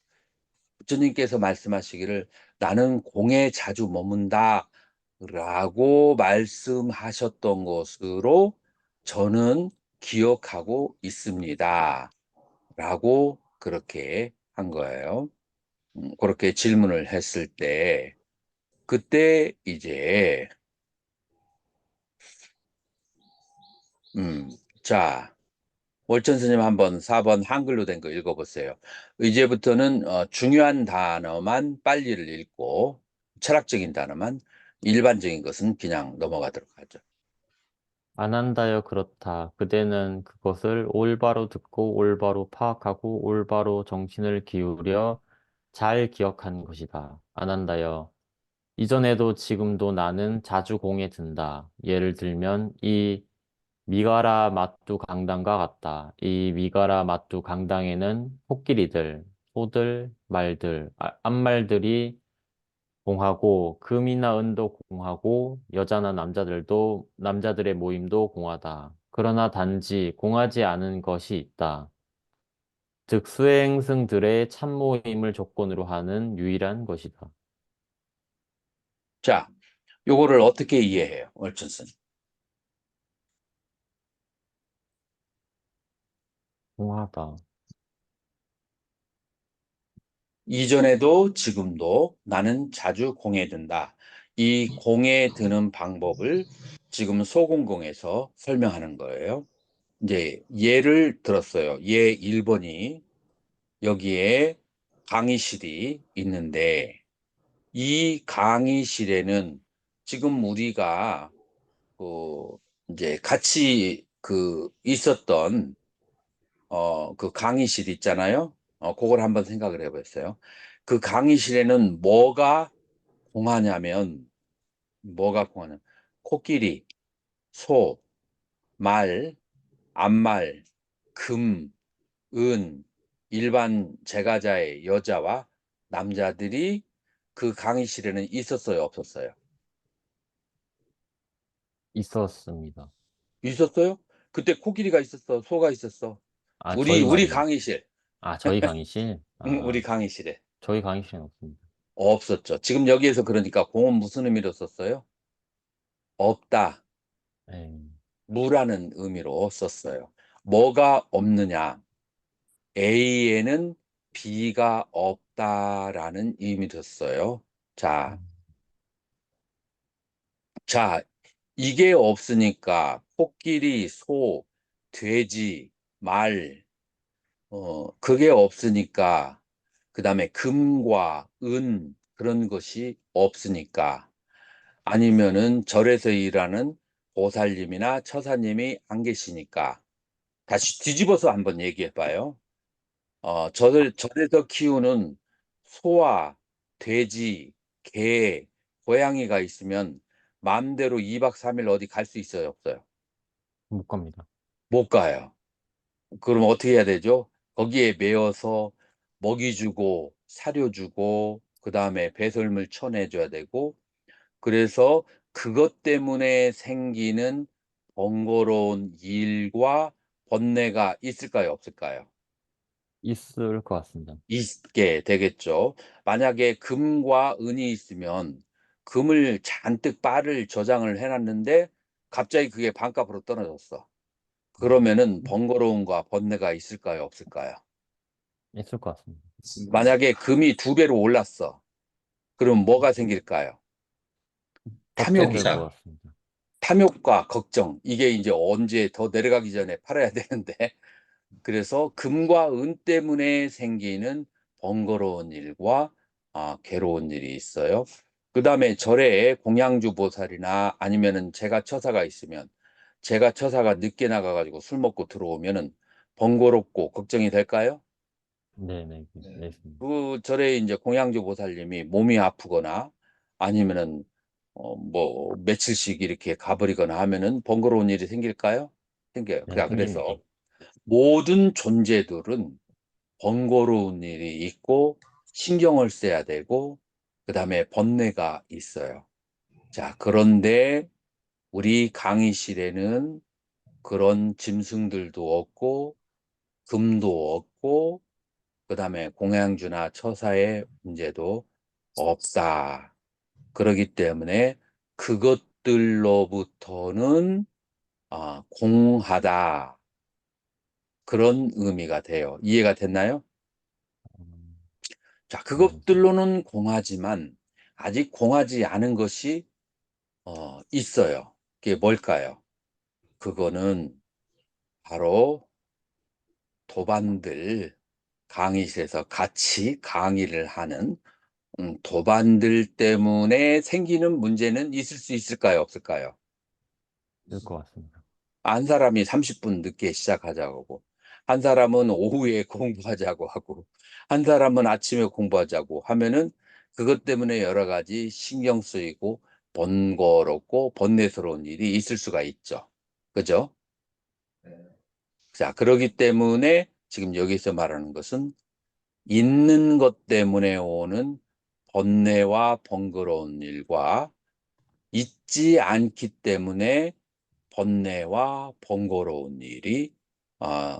부처님께서 말씀하시기를 나는 공에 자주 머문다 라고 말씀하셨던 것으로 저는 기억하고 있습니다 라고 그렇게 한 거예요. 그렇게 질문을 했을 때 그때 이제 자, 월천 스님 한번 4번 한글로 된 거 읽어보세요. 이제부터는 중요한 단어만 빨리를 읽고 철학적인 단어만 일반적인 것은 그냥 넘어가도록 하죠. 안 한다여 그렇다. 그대는 그것을 올바로 듣고 올바로 파악하고 올바로 정신을 기울여 잘 기억한 것이다. 안 한다여. 이전에도 지금도 나는 자주 공에 든다. 예를 들면 이 미가라 마뚜 강당과 같다. 이 미가라 마뚜 강당에는 코끼리들, 소들, 말들, 암말들이 공하고 금이나 은도 공하고 여자나 남자들의 모임도 공하다. 그러나 단지 공하지 않은 것이 있다. 즉 수행승들의 참모임을 조건으로 하는 유일한 것이다. 자, 요거를 어떻게 이해해요, 월천 스님? 공하다. 이전에도 지금도 나는 자주 공에 든다. 이 공에 드는 방법을 지금 소공공에서 설명하는 거예요. 이제 예를 들었어요. 예 1번이 여기에 강의실이 있는데 이 강의실에는 지금 우리가 그 이제 같이 그 있었던 그 강의실 있잖아요. 그걸 한번 생각을 해봤어요. 그 강의실에는 뭐가 공하냐면 코끼리, 소, 말, 암말, 금, 은, 일반 제가자의 여자와 남자들이 그 강의실에는 있었어요, 없었어요? 있었습니다. 있었어요? 그때 코끼리가 있었어, 소가 있었어. 아, 우리 강의실, 저희 강의실? 우리 강의실에 저희 강의실은 없습니다. 없었죠. 지금 여기에서 그러니까 공은 무슨 의미로 썼어요? 없다, 네. 무라는 의미로 썼어요. 뭐가 없느냐? A에는 B가 없다라는 의미로 썼어요. 자, 자, 이게 없으니까 코끼리, 소, 돼지, 말, 그게 없으니까 그 다음에 금과 은 그런 것이 없으니까 아니면은 절에서 일하는 보살님이나 처사님이 안 계시니까 다시 뒤집어서 한번 얘기해 봐요. 절에서 키우는 소와 돼지, 개, 고양이가 있으면 마음대로 2박 3일 어디 갈 수 있어요, 없어요? 못 갑니다. 못 가요. 그럼 어떻게 해야 되죠? 거기에 매여서 먹이 주고 사료 주고 그다음에 배설물 쳐내줘야 되고 그래서 그것 때문에 생기는 번거로운 일과 번뇌가 있을까요, 없을까요? 있을 것 같습니다. 있게 되겠죠. 만약에 금과 은이 있으면 금을 잔뜩 바를 저장을 해놨는데 갑자기 그게 반값으로 떨어졌어. 그러면은 번거로움과 번뇌가 있을까요, 없을까요? 있을 것 같습니다. 만약에 금이 2배로 올랐어. 그럼 뭐가 생길까요? 탐욕이, 걱정될 자. 것 같습니다. 탐욕과 걱정. 이게 이제 언제 더 내려가기 전에 팔아야 되는데. 그래서 금과 은 때문에 생기는 번거로운 일과 괴로운 일이 있어요. 그 다음에 절에 공양주 보살이나 아니면은 제가 처사가 있으면 제가 처사가 늦게 나가가지고 술 먹고 들어오면은 번거롭고 걱정이 될까요? 네네, 알겠습니다. 그 절에 이제 공양주 보살님이 몸이 아프거나 아니면은 뭐 며칠씩 이렇게 가버리거나 하면은 번거로운 일이 생길까요? 생겨요. 네, 그래서 생깁니다. 모든 존재들은 번거로운 일이 있고 신경을 써야 되고 그다음에 번뇌가 있어요. 자, 그런데 우리 강의실에는 그런 짐승들도 없고 금도 없고 그다음에 공양주나 처사의 문제도 없다. 그러기 때문에 그것들로부터는 공하다. 그런 의미가 돼요. 이해가 됐나요? 음, 자, 알겠습니다. 그것들로는 공하지만 아직 공하지 않은 것이 있어요. 그게 뭘까요? 그거는 바로 도반들 강의실에서 같이 강의를 하는 도반들 때문에 생기는 문제는 있을 수 있을까요? 없을까요? 될 것 같습니다. 한 사람이 30분 늦게 시작하자고 하고, 한 사람은 오후에 공부하자고 하고, 한 사람은 아침에 공부하자고 하면은 그것 때문에 여러 가지 신경 쓰이고 번거롭고 번뇌스러운 일이 있을 수가 있죠. 그죠? 자, 그러기 때문에 지금 여기서 말하는 것은 있는 것 때문에 오는 번뇌와 번거로운 일과 있지 않기 때문에 번뇌와 번거로운 일이 어,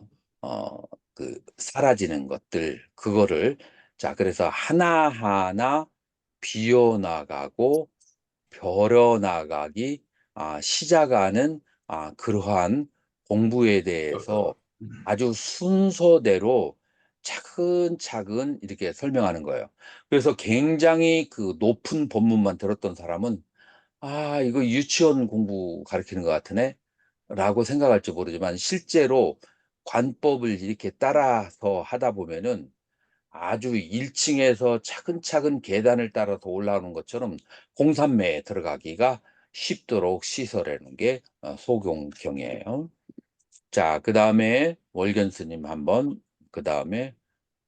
사라지는 것들, 그거를, 자, 그래서 하나하나 비워나가고 벼려나가기 시작하는 그러한 공부에 대해서 아주 순서대로 차근차근 이렇게 설명하는 거예요. 그래서 굉장히 그 높은 본문만 들었던 사람은 이거 유치원 공부 가르치는 것 같으네 라고 생각할지 모르지만, 실제로 관법을 이렇게 따라서 하다 보면은 아주 1층에서 차근차근 계단을 따라서 올라오는 것처럼 공산매에 들어가기가 쉽도록 시설하는 게 소경경이에요. 자, 그 다음에 월견 스님 한번, 그 다음에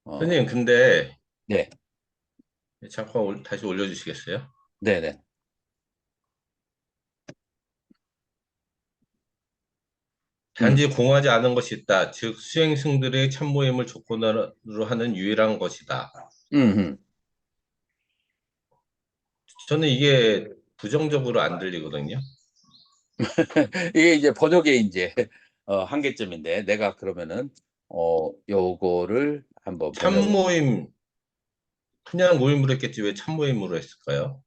선생님, 근데 네, 잠깐 다시 올려주시겠어요? 네네. 단지 공하지 않은 것이 있다. 즉 수행승들의 참모임을 조건으로 하는 유일한 것이다. 음. 저는 이게 부정적으로 안 들리거든요. 이게 이제 번역의 이제 한계점인데, 내가 그러면은 요거를 한번 번역을, 참모임, 그냥 모임으로 했겠지 왜 참모임으로 했을까요?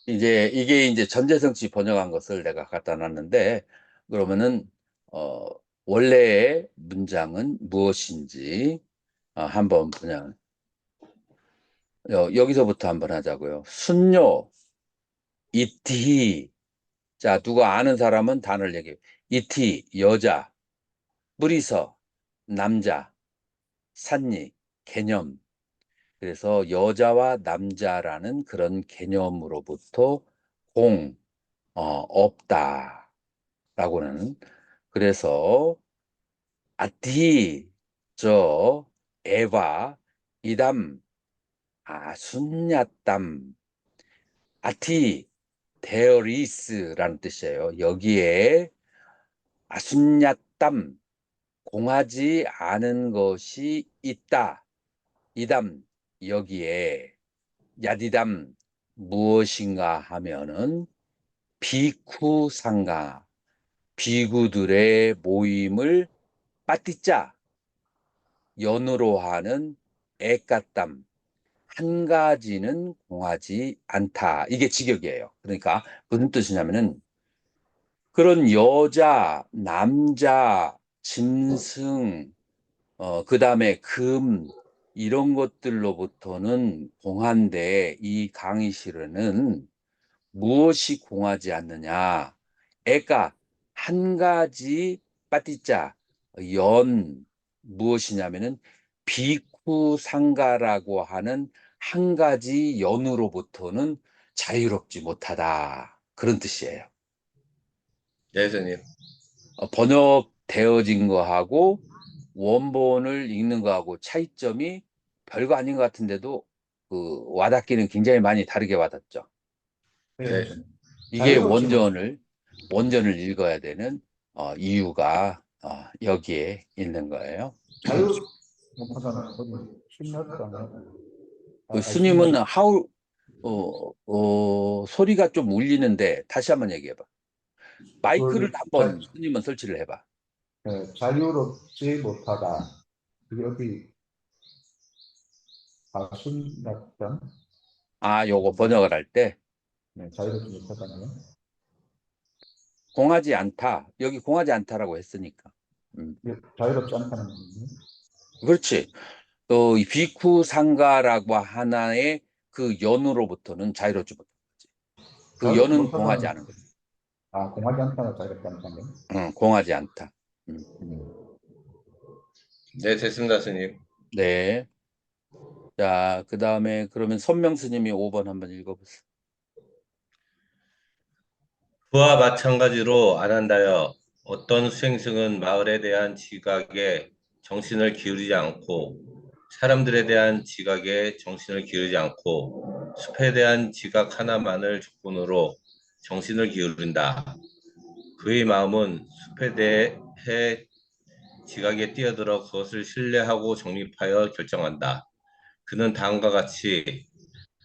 이게 이제 전재성씨 번역한 것을 내가 갖다 놨는데, 그러면은 원래의 문장은 무엇인지 한번 그냥 여기서부터 한번 하자고요. 순뇨 이티. 자, 누가 아는 사람은 단어를 얘기해. 이티 여자, 뿌리서 남자, 산니 개념. 그래서 여자와 남자라는 그런 개념으로부터 없다라고는. 그래서 아티 저 에바 이담 순야담 아티 데어리스라는 뜻이에요. 여기에 아순야담 공하지 않은 것이 있다. 이담 여기에 야디담 무엇인가 하면은 비쿠상가 비구들의 모임을 빠띠짜 연으로 하는 애까땀 한 가지는 공하지 않다. 이게 직역이에요. 그러니까 무슨 뜻이냐면은 그런 여자, 남자, 짐승, 그 다음에 금, 이런 것들로부터는 공한데, 이 강의실에는 무엇이 공하지 않느냐? 애가 한 가지 빠띠자 연 무엇이냐면은 비쿠상가라고 하는 한 가지 연으로부터는 자유롭지 못하다. 그런 뜻이에요. 네, 선생님. 번역되어진 거하고 원본을 읽는 거하고 차이점이 별거 아닌 것 같은데도 그 와닿기는 굉장히 많이 다르게 와닿죠. 네. 이게 자유롭지 원전을 읽어야 되는 이유가 여기에 있는 거예요. 자유 못하잖아. 거기 신났다. 그 스님은 소리가 좀 울리는데 다시 한번 얘기해봐. 마이크를 한번 스님은 설치를 해봐. 자유롭지 못하다. 그게 어디 아순약단? 요거 번역을 할 때 네, 자유롭지 못하다는. 공하지 않다. 여기 공하지 않다라고 했으니까. 자유롭지 않다는 거예요. 그렇지. 이 비쿠 상가라고 하나의 그 연으로부터는 자유롭지 못한 거지. 그 연은 공하지 않은 거지. 아, 공하지 않다가 자유롭지 않다는 공하지 않다. 네, 됐습니다, 스님. 네. 자, 그 다음에 그러면 선명 스님이 5번 한번 읽어보세요. 그와 마찬가지로 안한다여 어떤 수행승은 마을에 대한 지각에 정신을 기울이지 않고 사람들에 대한 지각에 정신을 기울이지 않고 숲에 대한 지각 하나만을 조건으로 정신을 기울인다. 그의 마음은 숲에 대해 지각에 뛰어들어 그것을 신뢰하고 정립하여 결정한다. 그는 다음과 같이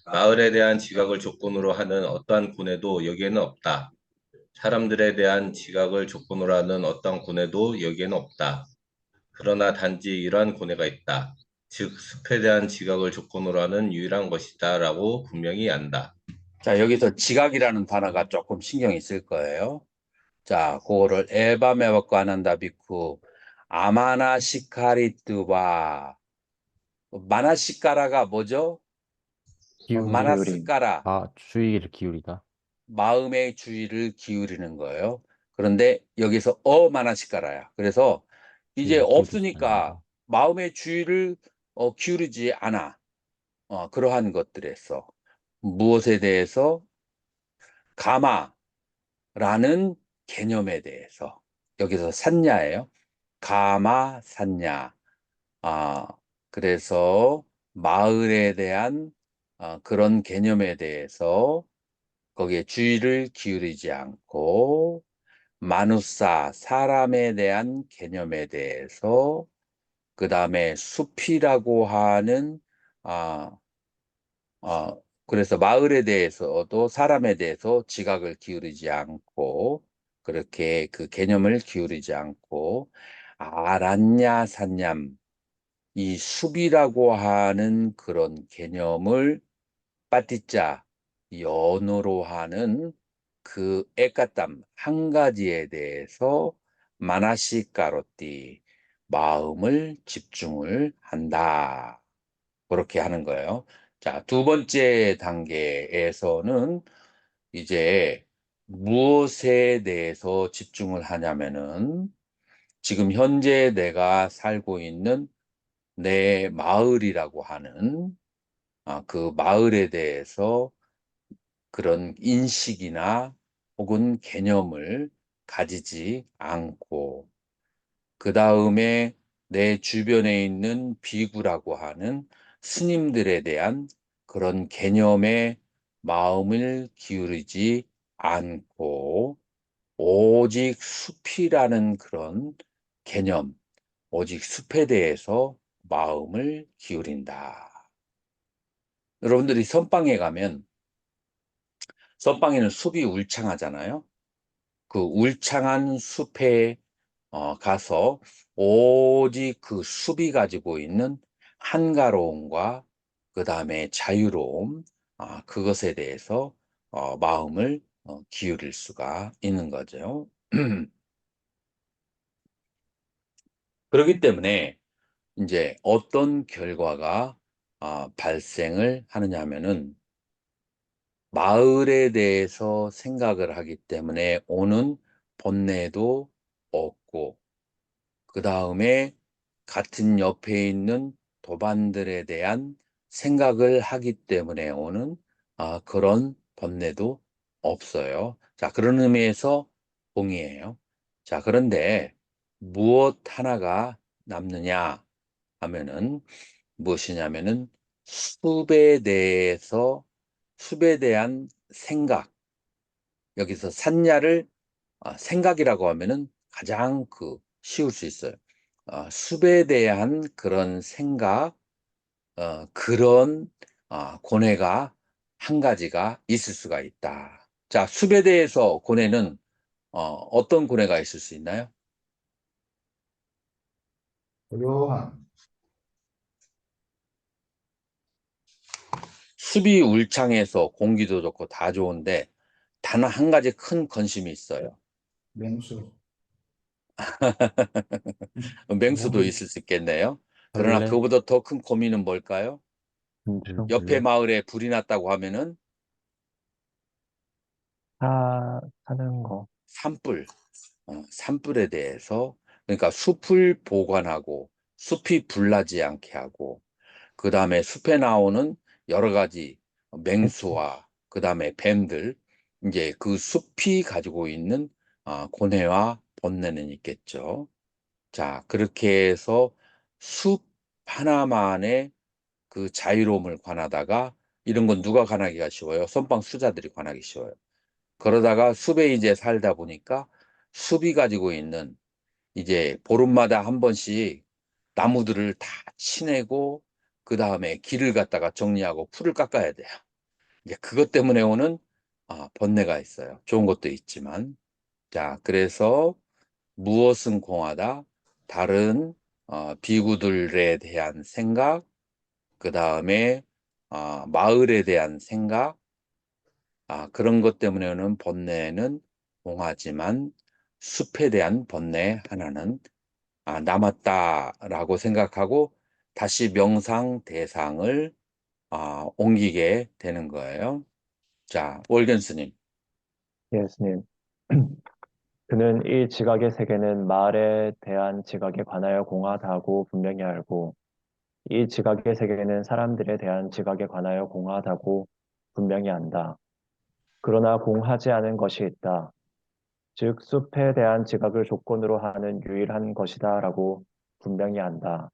마을에 대한 지각을 조건으로 하는 어떠한 고뇌도 여기에는 없다. 사람들에 대한 지각을 조건으로 하는 어떠한 고뇌도 여기에는 없다. 그러나 단지 이러한 고뇌가 있다. 즉 숲에 대한 지각을 조건으로 하는 유일한 것이다 라고 분명히 안다. 자, 여기서 지각이라는 단어가 조금 신경이 쓸 거예요. 자, 그거를 에바메바코 아난다 비쿠 아마나시카리뚜바 마나시카라가 뭐죠? 기울임, 마나스카라 주의를 기울이다. 마음의 주의를 기울이는 거예요. 그런데 여기서 마나시카라야. 그래서 이제 주의를 기울이지 없으니까 않는다. 마음의 주의를 기울이지 않아. 그러한 것들에서 무엇에 대해서 가마라는 개념에 대해서 여기서 산냐예요. 가마 산냐. 아, 그래서 마을에 대한 그런 개념에 대해서 거기에 주의를 기울이지 않고 마누사 사람에 대한 개념에 대해서 그 다음에 숲이라고 하는 아, 그래서 마을에 대해서도 사람에 대해서 지각을 기울이지 않고 그렇게 그 개념을 기울이지 않고 아란냐 산냠 이 숲이라고 하는 그런 개념을 빠띠자 연으로 하는 그 에까땀 한 가지에 대해서 마나시까로띠 마음을 집중을 한다. 그렇게 하는 거예요. 자, 두 번째 단계에서는 이제 무엇에 대해서 집중을 하냐면은 지금 현재 내가 살고 있는 내 마을이라고 하는 그 마을에 대해서 그런 인식이나 혹은 개념을 가지지 않고 그 다음에 내 주변에 있는 비구라고 하는 스님들에 대한 그런 개념에 마음을 기울이지 않고 오직 숲이라는 그런 개념, 오직 숲에 대해서 마음을 기울인다. 여러분들이 선방에 가면 선방에는 숲이 울창하잖아요. 그 울창한 숲에 가서 오직 그 숲이 가지고 있는 한가로움과 그 다음에 자유로움, 그것에 대해서 마음을 기울일 수가 있는 거죠. 그렇기 때문에 이제 어떤 결과가 발생을 하느냐 하면은 마을에 대해서 생각을 하기 때문에 오는 번뇌도 없고 그 다음에 같은 옆에 있는 도반들에 대한 생각을 하기 때문에 오는 그런 번뇌도 없어요. 자, 그런 의미에서 공이에요. 자, 그런데 무엇 하나가 남느냐 하면은 무엇이냐면은 숲에 대한 생각. 여기서 산야를 생각이라고 하면은 가장 쉬울 수 있어요. 숲에 대한 그런 생각, 그런 고뇌가 한 가지가 있을 수가 있다. 자, 숲에 대해서 고뇌는 어떤 고뇌가 있을 수 있나요? 고요한 숲이 울창해서 공기도 좋고 다 좋은데 단 한 가지 큰 건심이 있어요. 맹수 맹수도 고기 있을 수 있겠네요. 그러나 벌레, 그보다 더 큰 고민은 뭘까요? 곤충, 옆에 마을에 불이 났다고 하면은 사는 거. 산불, 산불에 대해서 그러니까 숲을 보관하고 숲이 불나지 않게 하고 그다음에 숲에 나오는 여러 가지 맹수와 그다음에 뱀들 이제 그 숲이 가지고 있는 고뇌와 번뇌는 있겠죠. 자, 그렇게 해서 숲 하나만의 그 자유로움을 관하다가 이런 건 누가 관하기가 쉬워요? 선방 수자들이 관하기 쉬워요. 그러다가 숲에 이제 살다 보니까 숲이 가지고 있는 이제 보름마다 한 번씩 나무들을 다 치내고 그다음에 길을 갖다가 정리하고 풀을 깎아야 돼요. 이제 그것 때문에 오는 번뇌가 있어요. 좋은 것도 있지만. 자, 그래서 무엇은 공하다? 다른 비구들에 대한 생각, 그다음에 마을에 대한 생각, 그런 것 때문에 오는 번뇌는 공하지만 숲에 대한 번뇌 하나는 남았다라고 생각하고 다시 명상 대상을 옮기게 되는 거예요. 자, 월견 스님. 예수님. 그는 이 지각의 세계는 말에 대한 지각에 관하여 공하다고 분명히 알고, 이 지각의 세계는 사람들에 대한 지각에 관하여 공하다고 분명히 안다. 그러나 공하지 않은 것이 있다. 즉, 숲에 대한 지각을 조건으로 하는 유일한 것이다라고 분명히 안다.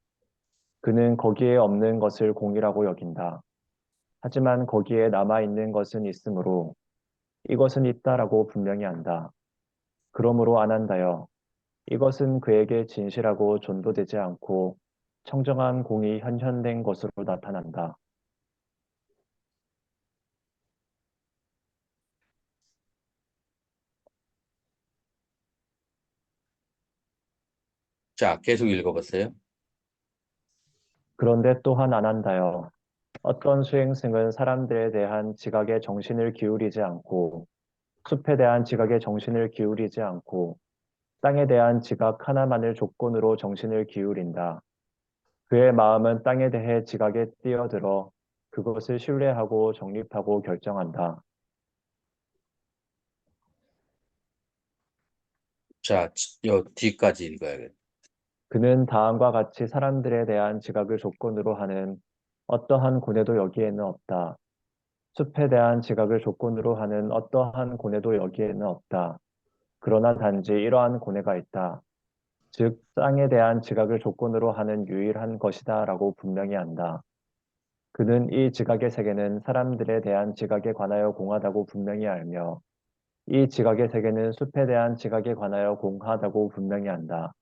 그는 거기에 없는 것을 공이라고 여긴다. 하지만 거기에 남아있는 것은 있으므로 이것은 있다라고 분명히 안다. 그러므로 안한다여 이것은 그에게 진실하고 존도되지 않고 청정한 공이 현현된 것으로 나타난다. 자, 계속 읽어보세요. 그런데 또한 안한다여 어떤 수행승은 사람들에 대한 지각에 정신을 기울이지 않고 숲에 대한 지각에 정신을 기울이지 않고 땅에 대한 지각 하나만을 조건으로 정신을 기울인다. 그의 마음은 땅에 대해 지각에 뛰어들어 그것을 신뢰하고 정립하고 결정한다. 자, 요 뒤까지 읽어야겠다. 그는 다음과 같이 사람들에 대한 지각을 조건으로 하는 어떠한 고뇌도 여기에는 없다. 숲에 대한 지각을 조건으로 하는 어떠한 고뇌도 여기에는 없다. 그러나 단지 이러한 고뇌가 있다. 즉, 땅에 대한 지각을 조건으로 하는 유일한 것이다 라고 분명히 안다. 그는 이 지각의 세계는 사람들에 대한 지각에 관하여 공하다고 분명히 알며 이 지각의 세계는 숲에 대한 지각에 관하여 공하다고 분명히 안다.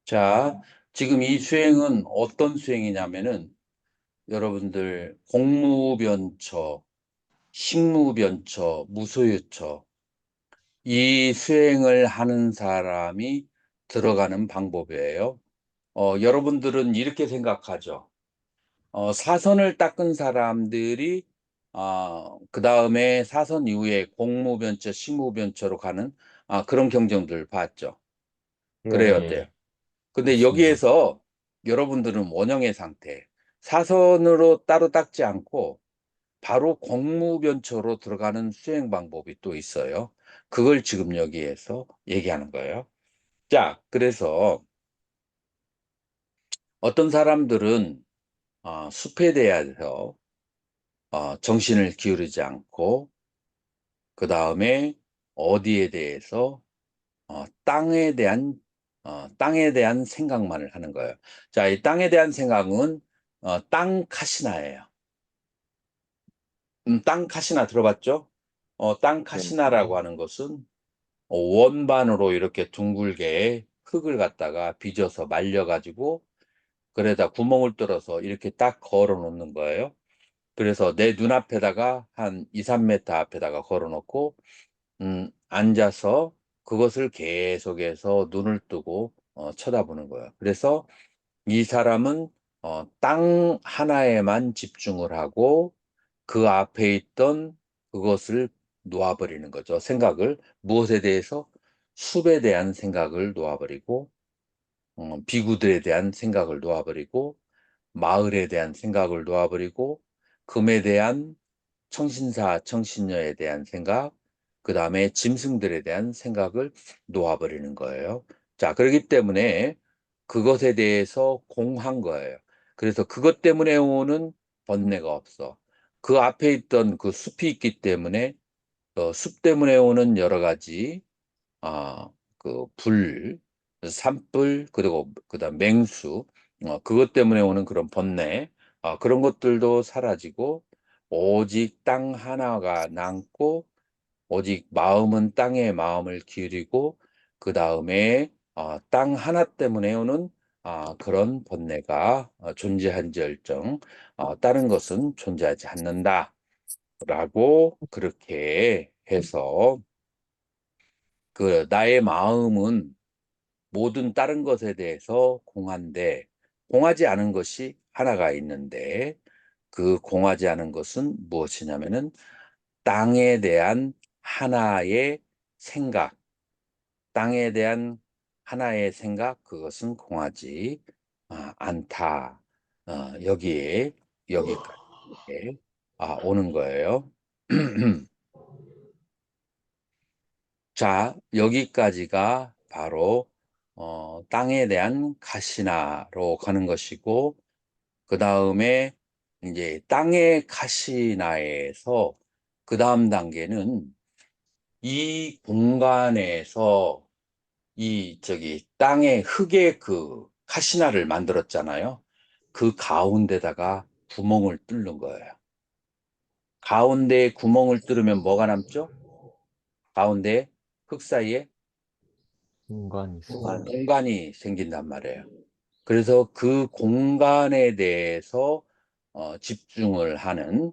자, 지금 이 수행은 어떤 수행이냐면은 여러분들 공무변처, 식무변처, 무소유처 이 수행을 하는 사람이 들어가는 방법이에요. 여러분들은 이렇게 생각하죠. 사선을 닦은 사람들이 그 다음에 사선 이후에 공무변처, 식무변처로 가는 그런 경정들 봤죠. 그래요, 예, 어때요? 근데 맞습니다. 여기에서 여러분들은 원형의 상태, 사선으로 따로 닦지 않고 바로 공무변처로 들어가는 수행 방법이 또 있어요. 그걸 지금 여기에서 얘기하는 거예요. 자, 그래서 어떤 사람들은 숲에 대해서 정신을 기울이지 않고 그 다음에 어디에 대해서 땅에 대한 생각만을 하는 거예요. 자, 이 땅에 대한 생각은 땅 카시나예요. 땅 카시나 들어봤죠? 땅 예, 카시나라고 하는 것은 원반으로 이렇게 둥글게 흙을 갖다가 빚어서 말려가지고 그래다 구멍을 뚫어서 이렇게 딱 걸어 놓는 거예요. 그래서 내 눈앞에다가 한 2, 3m 앞에다가 걸어 놓고 앉아서 그것을 계속해서 눈을 뜨고 쳐다보는 거예요. 그래서 이 사람은 땅 하나에만 집중을 하고 그 앞에 있던 그것을 놓아버리는 거죠. 생각을 무엇에 대해서 숲에 대한 생각을 놓아버리고 비구들에 대한 생각을 놓아버리고 마을에 대한 생각을 놓아버리고 금에 대한 청신사, 청신녀에 대한 생각, 그 다음에 짐승들에 대한 생각을 놓아버리는 거예요. 자, 그렇기 때문에 그것에 대해서 공한 거예요. 그래서 그것 때문에 오는 번뇌가 없어. 그 앞에 있던 그 숲이 있기 때문에 숲 때문에 오는 여러 가지 그 산불, 그리고 그다음 맹수, 그것 때문에 오는 그런 번뇌, 그런 것들도 사라지고 오직 땅 하나가 남고 오직 마음은 땅에 마음을 기울이고 그 다음에 땅 하나 때문에 오는 그런 번뇌가 존재한지언정 다른 것은 존재하지 않는다라고 그렇게 해서 그 나의 마음은 모든 다른 것에 대해서 공한데 공하지 않은 것이 하나가 있는데 그 공하지 않은 것은 무엇이냐면은 땅에 대한 하나의 생각, 땅에 대한 하나의 생각, 그것은 공하지 않다. 여기까지 오는 거예요. 자, 여기까지가 바로 땅에 대한 가시나로 가는 것이고, 그 다음에 이제 땅의 가시나에서 그 다음 단계는 이 공간에서 땅의 흙의 그 가시나를 만들었잖아요. 그 가운데다가 구멍을 뚫는 거예요. 가운데에 구멍을 뚫으면 뭐가 남죠? 가운데 흙 사이에 공간이 있어. 공간이 생긴단 말이에요. 그래서 그 공간에 대해서 집중을 하는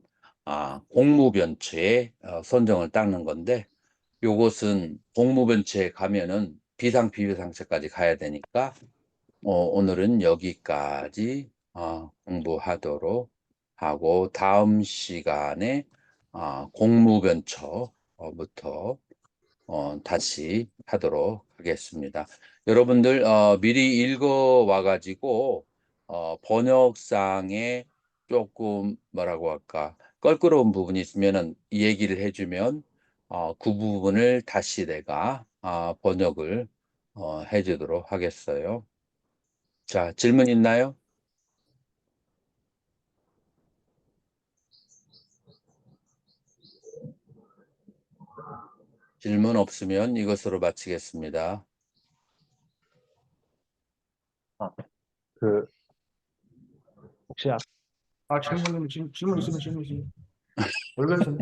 공무변처의 선정을 닦는 건데 요것은 공무변처에 가면은 비상 비비상처까지 가야 되니까 오늘은 여기까지 공부하도록 하고 다음 시간에 공무변처부터 다시 하도록 하겠습니다. 여러분들 미리 읽어 와가지고 번역상에 조금 뭐라고 할까 껄끄러운 부분이 있으면은 이 얘기를 해주면 그 부분을 다시 내가 번역을 해주도록 하겠어요. 자, 질문 있나요? 질문 없으면 이것으로 마치겠습니다. 그 혹시 질문 있으면 질문 있으면. 월변쌤.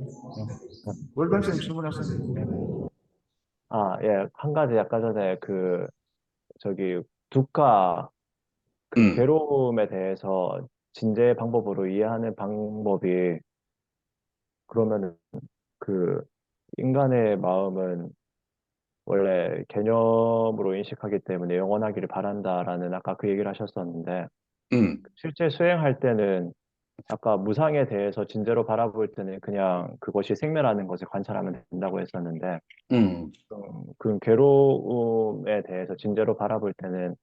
월변쌤 질문하세요. 예, 한 가지 아까 전에 저기 두카 그 괴로움에 대해서 진제 방법으로 이해하는 방법이 그러면은 그 인간의 마음은 원래 개념으로 인식하기 때문에 영원하기를 바란다라는 아까 그 얘기를 하셨었는데 음, 실제 수행할 때는 아까 무상에 대해서 진제로 바라볼 때는 그냥 그것이 생멸하는 것을 관찰하면 된다고 했었는데 음. 그 괴로움에 대해서 진제로 바라볼 때는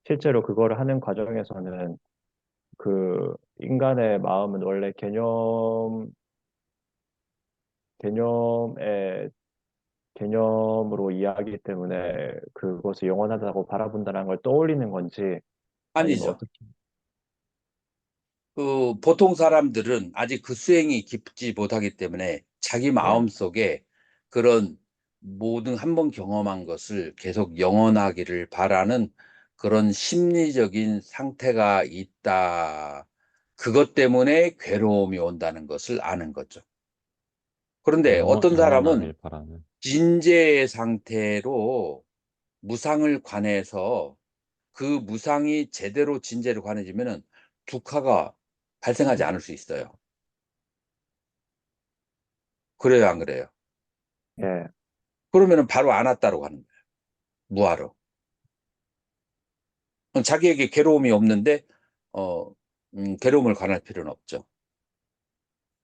실제로 그거를 하는 과정에서는 그 인간의 마음은 원래 개념의 개념으로 이해하기 때문에 그것을 영원하다고 바라본다는 걸 떠올리는 건지 아니면 아니죠. 어떻게 보통 사람들은 아직 그 수행이 깊지 못하기 때문에 자기 예, 마음속에 그런 모든 한번 경험한 것을 계속 영원하기를 바라는 그런 심리적인 상태가 있다. 그것 때문에 괴로움이 온다는 것을 아는 거죠. 그런데 어떤 사람은 영원하길 바라는. 진재의 상태로 무상을 관해서 그 무상이 제대로 진재를 관해지면은 두카가 발생하지 않을 수 있어요. 그래요, 안 그래요? 예, 그러면은 바로 아나따로 가는 거예요. 무아로. 자기에게 괴로움이 없는데 괴로움을 관할 필요는 없죠. 그,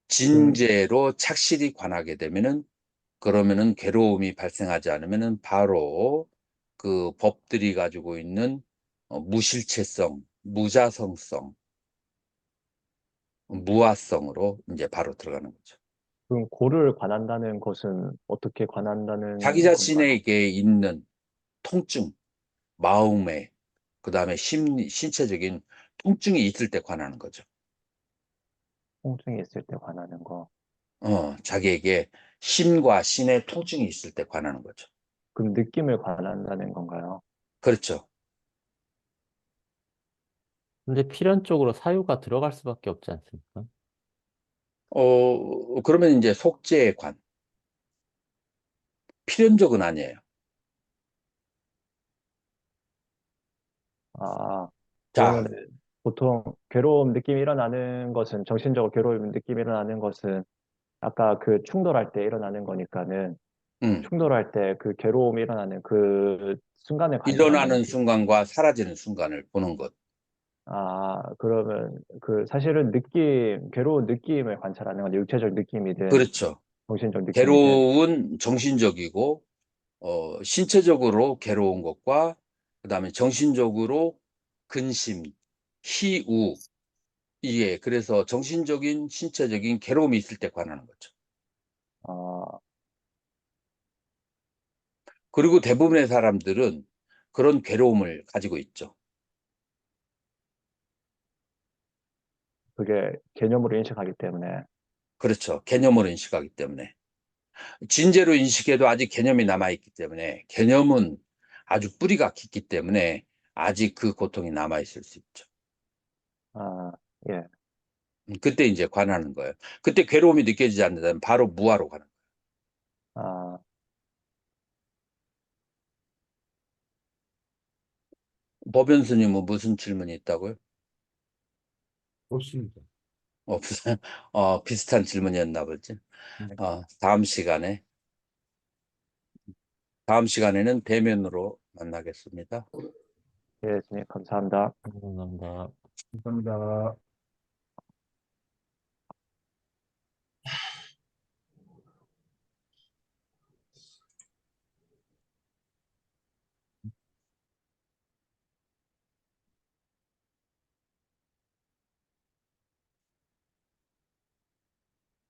진재로 착실히 관하게 되면은 그러면은 괴로움이 발생하지 않으면은 바로 그 법들이 가지고 있는 무실체성, 무자성성, 무아성으로 이제 바로 들어가는 거죠. 그럼 고를 관한다는 것은 어떻게 관한다는 자기 건가요? 자신에게 있는 통증, 마음에, 그다음에 신체적인 통증이 있을 때 관하는 거죠. 통증이 있을 때 관하는 거. 자기에게 심과 신의 통증이 있을 때 관하는 거죠. 그럼 느낌을 관한다는 건가요? 그렇죠. 근데 필연적으로 사유가 들어갈 수밖에 없지 않습니까? 그러면 이제 속죄의 관. 필연적은 아니에요. 아, 자, 그러면 보통 괴로움 느낌이 일어나는 것은, 정신적으로 괴로움 느낌이 일어나는 것은 아까 그 충돌할 때 일어나는 거니까는 음, 충돌할 때 그 괴로움이 일어나는 그 순간을 관찰하는 일어나는 순간과 사라지는 순간을 보는 것. 그러면 그 사실은 괴로운 느낌을 관찰하는 건데 육체적 느낌이든 그렇죠. 정신적 느낌이든 괴로운 정신적이고, 신체적으로 괴로운 것과, 그다음에 정신적으로 근심, 희우, 이게 그래서 정신적인, 신체적인 괴로움이 있을 때 관하는 거죠. 아, 그리고 대부분의 사람들은 그런 괴로움을 가지고 있죠. 그게 개념으로 인식하기 때문에 그렇죠. 개념으로 인식하기 때문에. 진재로 인식해도 아직 개념이 남아있기 때문에, 개념은 아주 뿌리가 깊기 때문에 아직 그 고통이 남아있을 수 있죠. 아, 예. 그때 이제 관하는 거예요. 그때 괴로움이 느껴지지 않는다면 바로 무아로 가는 아, 거예요. 법연 스님은 무슨 질문이 있다고요? 없습니다. 없어요? 비슷한 질문이었나 보지. 네. 다음 시간에는 대면으로 만나겠습니다. 예, 스님 감사합니다. 감사합니다. 감사합니다.